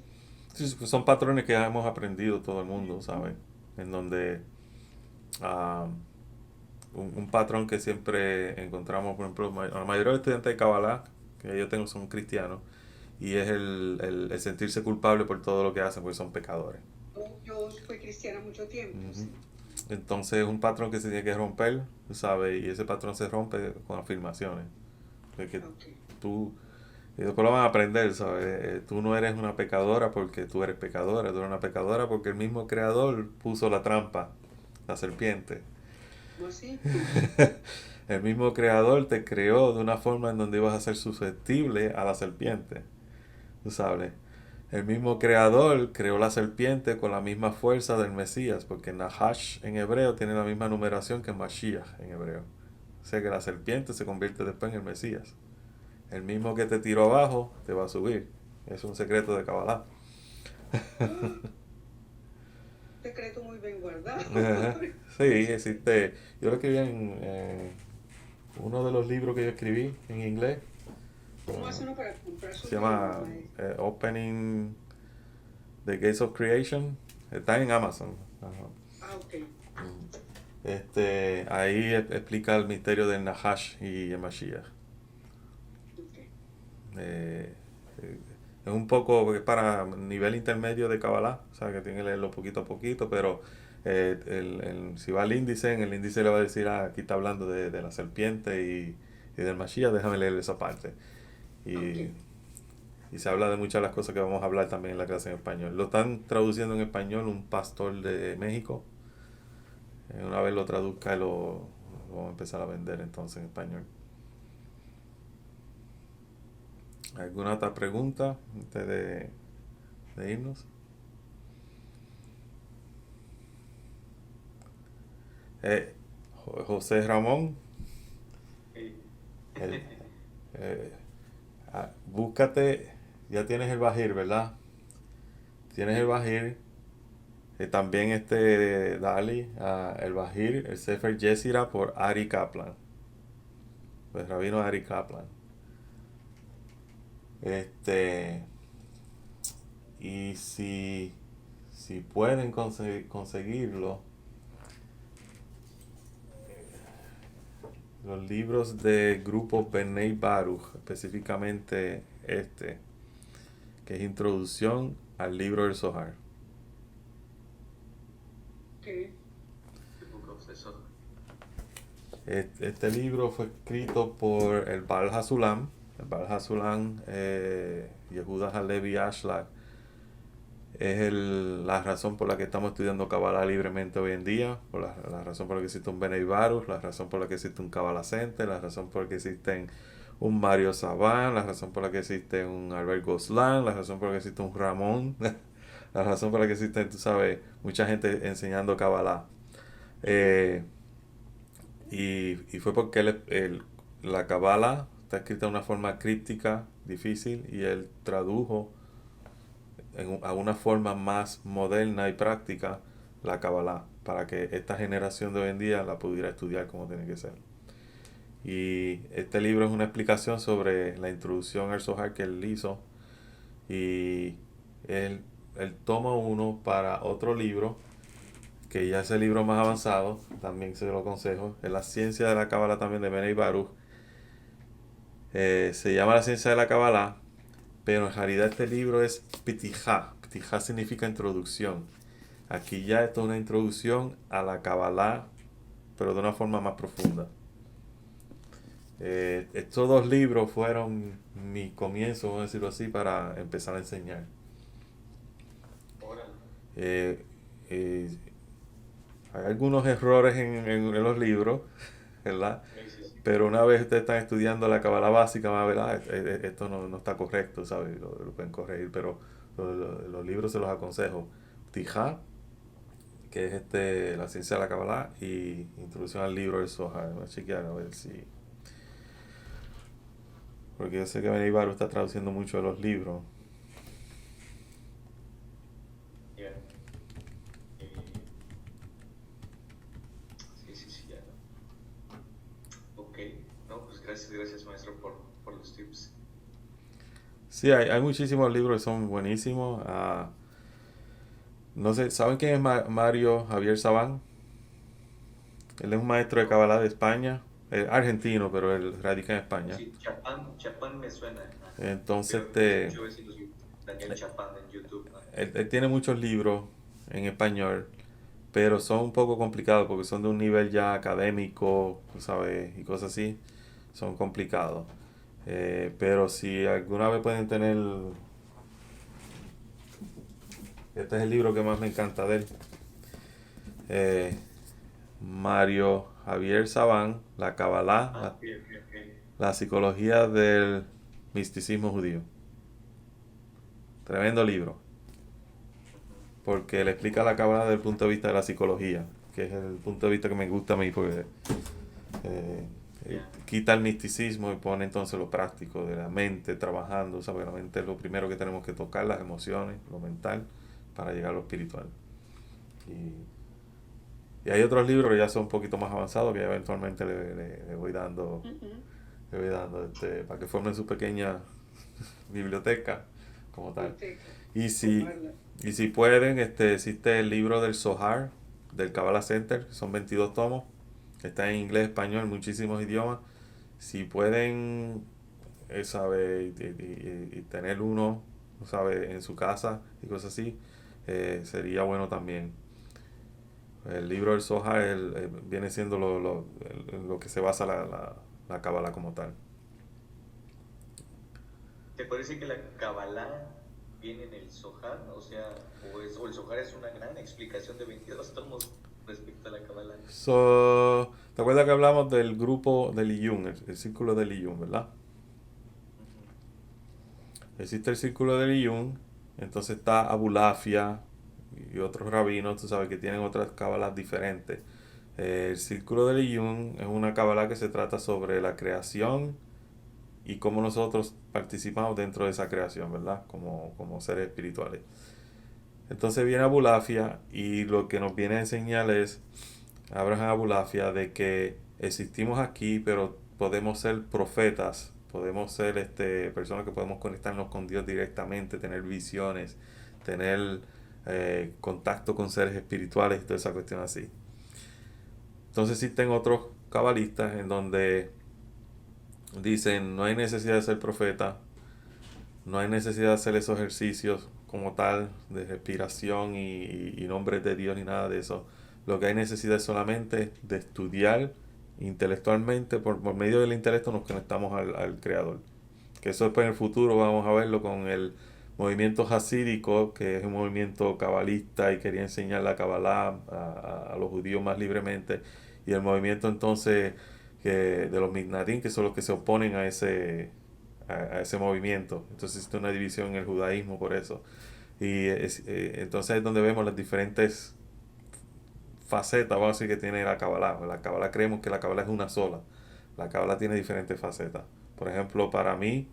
sí, son patrones que hemos aprendido todo el mundo, ¿sabes? En donde ah, un patrón que siempre encontramos, por ejemplo, la mayoría de los estudiantes de Kabbalah que yo tengo son cristianos, y es el sentirse culpable por todo lo que hacen, porque son pecadores. Yo fui cristiana mucho tiempo, Ujú. sí. Entonces es un patrón que se tiene que romper, tú sabes, y ese patrón se rompe con afirmaciones. Porque Ok. tú, y después lo van a aprender, ¿sabes? Tú no eres una pecadora porque tú eres pecadora, tú eres una pecadora porque el mismo creador puso la trampa, la serpiente. ¿Cómo así? El mismo creador te creó de una forma en donde ibas a ser susceptible a la serpiente, tú sabes. El mismo creador creó la serpiente con la misma fuerza del Mesías, porque Nahash en hebreo tiene la misma numeración que Mashiach en hebreo. O sea que la serpiente se convierte después en el Mesías. El mismo que te tiró abajo te va a subir. Es un secreto de Kabbalah. ¡Ah! Secreto muy bien guardado. Sí, existe. Yo lo escribí en uno de los libros que yo escribí en inglés. ¿Cómo hace uno para comprar su Se libro, llama maestro? Opening the Gates of Creation. Está en Amazon. Ajá. Ah, ok. Ahí explica el misterio del Nahash y el Mashiach. Ok. Eh, eh, es un poco, es para nivel intermedio de Kabbalah, o sea que tiene que leerlo poquito a poquito, pero si va al índice, en el índice le va a decir, aquí está hablando de la serpiente y del Mashiach, déjame leer esa parte. Ok. Y, y se habla de muchas de las cosas que vamos a hablar también en la clase en español. Lo están traduciendo en español un pastor de México. Una vez lo traduzca, lo vamos a empezar a vender entonces en español. ¿Alguna otra pregunta antes de irnos? Eh, José Ramón, Eh, el- eh, búscate, ya tienes el Bajir, ¿verdad? Tienes el sí, Bajir, también Dali, el Bajir, el Sefer Yesira por Ari Kaplan, pues Rabino Ari Kaplan. Este, y si pueden conseguirlo, los libros de grupo Bernei Baruch, específicamente que es Introducción al libro del Zohar. Ok. un profesor. Este libro fue escrito por el Baal Hasulam. El Baal Hasulam, Yehuda Halevi Ashlag, es la razón por la que estamos estudiando Kabbalah libremente hoy en día, por la razón por la que existe un Bnei Baruch, la razón por la que existe un Kabbalah Center, la razón por la que existe un Mario Saban, la razón por la que existe un Albert Goslan, la razón por la que existe un Ramón, la razón por la que existe, tú sabes, mucha gente enseñando Kabbalah. Ujú. Y fue porque la Kabbalah está escrita de una forma críptica, difícil, y él tradujo a una forma más moderna y práctica la Kabbalah para que esta generación de hoy en día la pudiera estudiar como tiene que ser. Y este libro es una explicación sobre la introducción al Zohar que él hizo, y él toma uno para otro libro que ya es el libro más avanzado, también se lo aconsejo, es La ciencia de la Kabbalah también de Benay Baruch. Se llama La ciencia de la Kabbalah, pero en realidad este libro es Pitijá. Pitijá significa introducción. Aquí ya esto es una introducción a la Kabbalah, pero de una forma más profunda. Estos dos libros fueron mi comienzo, vamos a decirlo así, para empezar a enseñar. Órale. Eh, eh, Hay algunos errores en los libros, ¿verdad? Sí, sí, sí. Pero una vez ustedes están estudiando la Kabbalah básica, van a ver, esto no está correcto, ¿sabes? Lo pueden corregir, pero los libros se los aconsejo. Tijá, que es la ciencia de la Kabbalah, y introducción al libro del Zohar. Voy a chequear a ver si... Porque yo sé que Benay Baruch está traduciendo mucho de los libros. Ya. Sí, sí, sí, ya. Ok. No, pues gracias maestro por los tips. Sí, hay muchísimos libros que son buenísimos. No sé, ¿saben quién es Mario Javier Sabán? Él es un maestro de Kabbalah de España, argentino, pero él radica en España. Sí, Chapán me suena. Ajá. Entonces, Pero me mucho ver si los Daniel Chapán en YouTube. Ajá. él tiene muchos libros en español, pero son un poco complicados porque son de un nivel ya académico, ¿sabes? Y cosas así, son complicados. Pero si alguna vez pueden tener, este es el libro que más me encanta de él. Eh, Mario Javier Sabán, La Kabbalah, Ah, ok, ok, ok. la psicología del misticismo judío. Tremendo libro, Ujú. porque le explica la Kabbalah desde el punto de vista de la psicología, que es el punto de vista que me gusta a mí, porque Ya. quita el misticismo y pone entonces lo práctico de la mente trabajando, ¿sabes? La mente es lo primero que tenemos que tocar, las emociones, lo mental, para llegar a lo espiritual. Y hay otros libros que ya son un poquito más avanzados, que ya eventualmente le voy dando, Ujú. para que formen su pequeña biblioteca como tal. Biblioteca, Y si, tomarla. y si pueden, existe el libro del Zohar, del Kabbalah Center, que son 22 tomos, está en inglés, español, muchísimos idiomas. Si pueden, sabe, y tener uno, sabe, en su casa y cosas así, sería bueno también. El libro del Zohar viene siendo lo que se basa la Kabbalah como tal. ¿Te parece que la Kabbalah viene en el Zohar? O sea, o el Zohar es una gran explicación de 22 tomos respecto a la Kabbalah. ¿Te acuerdas que hablamos del grupo del Iyun, el círculo del Iyun, verdad? Ujú. Existe el círculo del Iyun, entonces está Abulafia y otros rabinos, tú sabes, que tienen otras cábalas diferentes. El círculo del Iyun es una cábala que se trata sobre la creación y cómo nosotros participamos dentro de esa creación, ¿verdad? Como seres espirituales. Entonces viene Abulafia y lo que nos viene a enseñar es Abraham Abulafia de que existimos aquí, pero podemos ser profetas, podemos ser personas que podemos conectarnos con Dios directamente, tener visiones, tener contacto con seres espirituales y toda esa cuestión así. Entonces existen otros cabalistas en donde dicen no hay necesidad de ser profeta, no hay necesidad de hacer esos ejercicios como tal de respiración y nombres de Dios ni nada de eso. Lo que hay necesidad es solamente de estudiar intelectualmente, por medio del intelecto nos conectamos al Creador. Que eso después en el futuro vamos a verlo con el movimiento hasídico, que es un movimiento cabalista y quería enseñar la Kabbalah a los judíos más libremente. Y el movimiento entonces de los Mitnadim, que son los que se oponen a ese movimiento. Entonces existe una división en el judaísmo por eso. Y entonces es donde vemos las diferentes facetas, vamos a decir, que tiene la Kabbalah. La Kabbalah creemos que la Kabbalah es una sola. La cábala tiene diferentes facetas. Por ejemplo, para mí,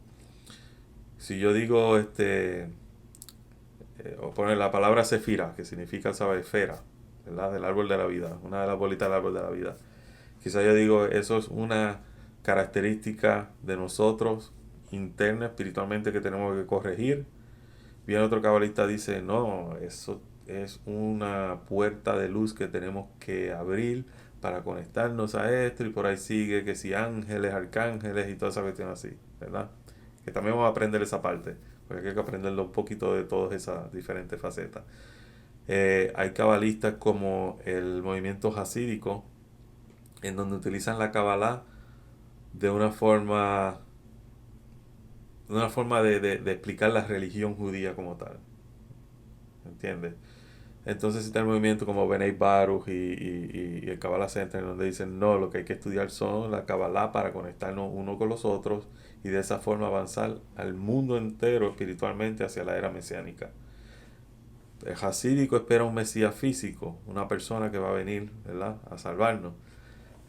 si yo digo o poner la palabra sefira, que significa, ¿sabes? Esfera, ¿verdad? Del árbol de la vida, una de las bolitas del árbol de la vida. Quizá yo digo, eso es una característica de nosotros interna, espiritualmente, que tenemos que corregir. Bien, otro cabalista dice, no, eso es una puerta de luz que tenemos que abrir para conectarnos a esto, y por ahí sigue que si ángeles, arcángeles y toda esa cuestión así, ¿verdad? Que también vamos a aprender esa parte, porque hay que aprenderlo un poquito de todas esas diferentes facetas. Hay cabalistas como el movimiento hasídico, en donde utilizan la cabalá de una forma de explicar la religión judía como tal, ¿entiendes? Entonces está el movimiento como Bnei Baruch y el Kabbalah Center, donde dicen, no, lo que hay que estudiar son la Kabbalah para conectarnos uno con los otros y de esa forma avanzar al mundo entero espiritualmente hacia la era mesiánica. El hasídico espera un Mesías físico, una persona que va a venir, ¿verdad?, a salvarnos.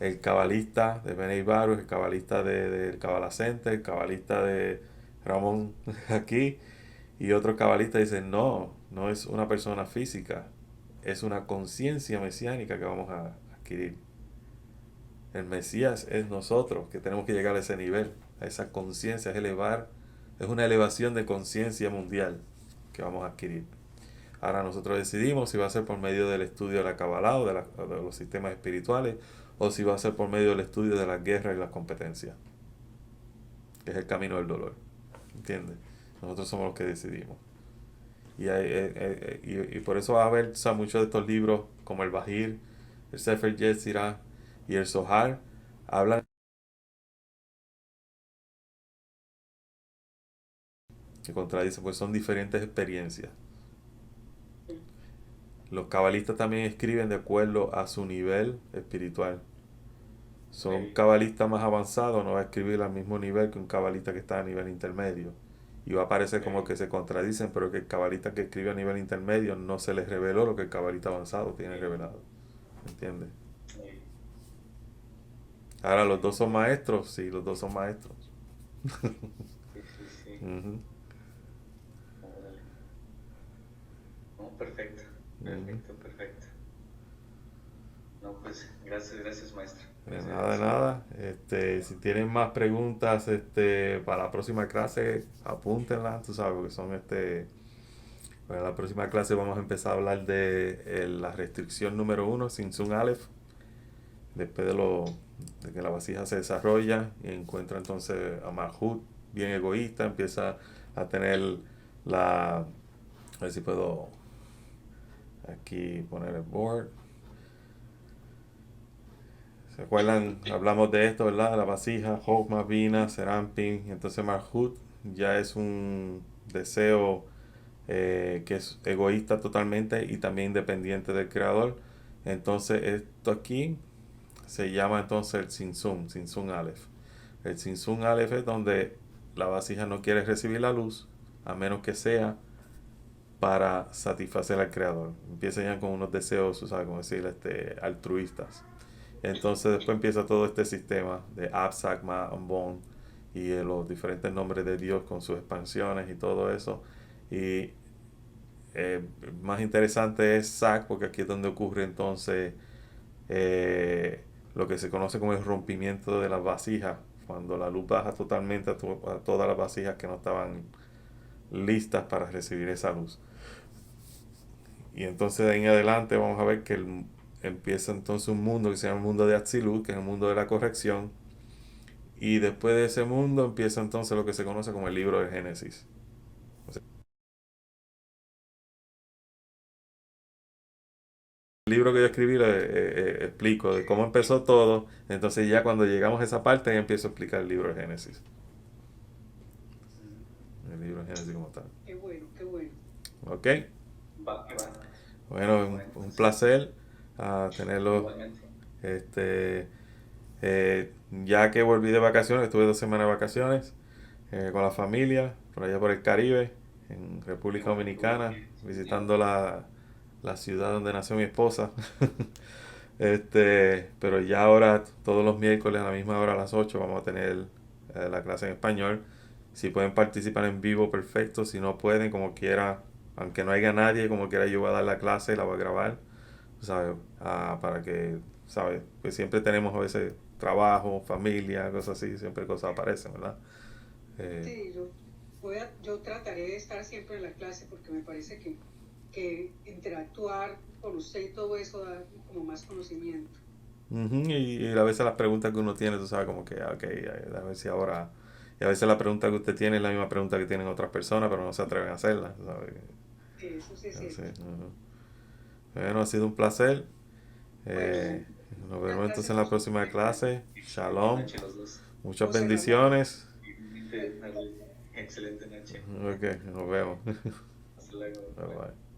El cabalista de Bnei Baruch, el cabalista del Kabbalah Center, el cabalista de Ramón aquí, y otros cabalistas dicen, no, no es una persona física, es una conciencia mesiánica que vamos a adquirir. El Mesías es nosotros, que tenemos que llegar a ese nivel, a esa conciencia, es una elevación de conciencia mundial que vamos a adquirir. Ahora nosotros decidimos si va a ser por medio del estudio de la Kabbalah o de los sistemas espirituales, o si va a ser por medio del estudio de las guerras y las competencias, que es el camino del dolor. ¿Entiendes? Nosotros somos los que decidimos. Y por eso va a haber, o sea, muchos de estos libros, como el Bahir, el Sefer Yetzirah y el Zohar, hablan que contradicen, pues son diferentes experiencias. Los cabalistas también escriben de acuerdo a su nivel espiritual. Son cabalistas más avanzados, no va a escribir al mismo nivel que un cabalista que está a nivel intermedio. Y va a parecer como que se contradicen, pero que el cabalista que escribe a nivel intermedio no se les reveló lo que el cabalista avanzado tiene revelado. ¿Entiendes? Ahora los dos son maestros, sí, los dos son maestros. Sí. Ujú, Órale. No, perfecto, ujú. perfecto. No, pues, gracias, maestro. De nada. Si tienen más preguntas, para la próxima clase, apúntenlas, tú sabes, porque son para la próxima clase vamos a empezar a hablar de la restricción número 1, Sinsun Aleph, después de que la vasija se desarrolla y encuentra entonces a Malhut bien egoísta, empieza a tener a ver si puedo aquí poner el board. ¿Se acuerdan? Hablamos de esto, ¿verdad? La vasija, Hokmah, Bina, Serampin, entonces Malhut ya es un deseo que es egoísta totalmente y también independiente del creador. Entonces esto aquí se llama entonces el Sinsun Aleph. El Sinsun Aleph es donde la vasija no quiere recibir la luz a menos que sea para satisfacer al creador. Empieza ya con unos deseos, ¿sabes? Como decir, altruistas. Entonces después empieza todo este sistema de Absak, Ma, Ambon y los diferentes nombres de Dios con sus expansiones y todo eso. Y más interesante es Sak, porque aquí es donde ocurre entonces lo que se conoce como el rompimiento de las vasijas, cuando la luz baja totalmente a todas las vasijas que no estaban listas para recibir esa luz. Y entonces de ahí en adelante vamos a ver que empieza entonces un mundo que se llama el mundo de Atzilut, que es el mundo de la corrección. Y después de ese mundo empieza entonces lo que se conoce como el libro de Génesis. O sea, el libro que yo escribí explico de cómo empezó todo. Entonces ya cuando llegamos a esa parte empiezo a explicar el libro de Génesis. El libro de Génesis como tal. Qué bueno, qué bueno. ¿Ok? Va. Bueno, un placer tenerlo. Igualmente. Ya que volví de vacaciones, estuve 2 semanas de vacaciones con la familia, por allá por el Caribe, en República Dominicana, visitando la ciudad donde nació mi esposa. Pero ya ahora, todos los miércoles a la misma hora, a las 8 vamos a tener la clase en español. Si pueden participar en vivo, perfecto. Si no pueden, como quiera, aunque no haya nadie, como quiera, yo voy a dar la clase, la voy a grabar, ¿sabes? Para que, ¿sabes? Pues siempre tenemos a veces trabajo, familia, cosas así, siempre cosas aparecen, ¿verdad? Eh, Sí, yo trataré de estar siempre en la clase porque me parece que interactuar con usted y todo eso da como más conocimiento. y a veces las preguntas que uno tiene, tú sabes, como que, ok, a ver si ahora... Y a veces la pregunta que usted tiene es la misma pregunta que tienen otras personas, pero no se atreven a hacerla, ¿sabes? Eso sí es Así, cierto. ujú. Bueno, ha sido un placer. Bueno, Eh, Nos vemos muchas entonces en gracias la por su próxima comentario. clase. Excelente Shalom. noche los dos. Muchas Nos cerramos. bendiciones. Igualmente, Narly, excelente noche. Ok, nos vemos. Hasta luego. Bye Bye. bye.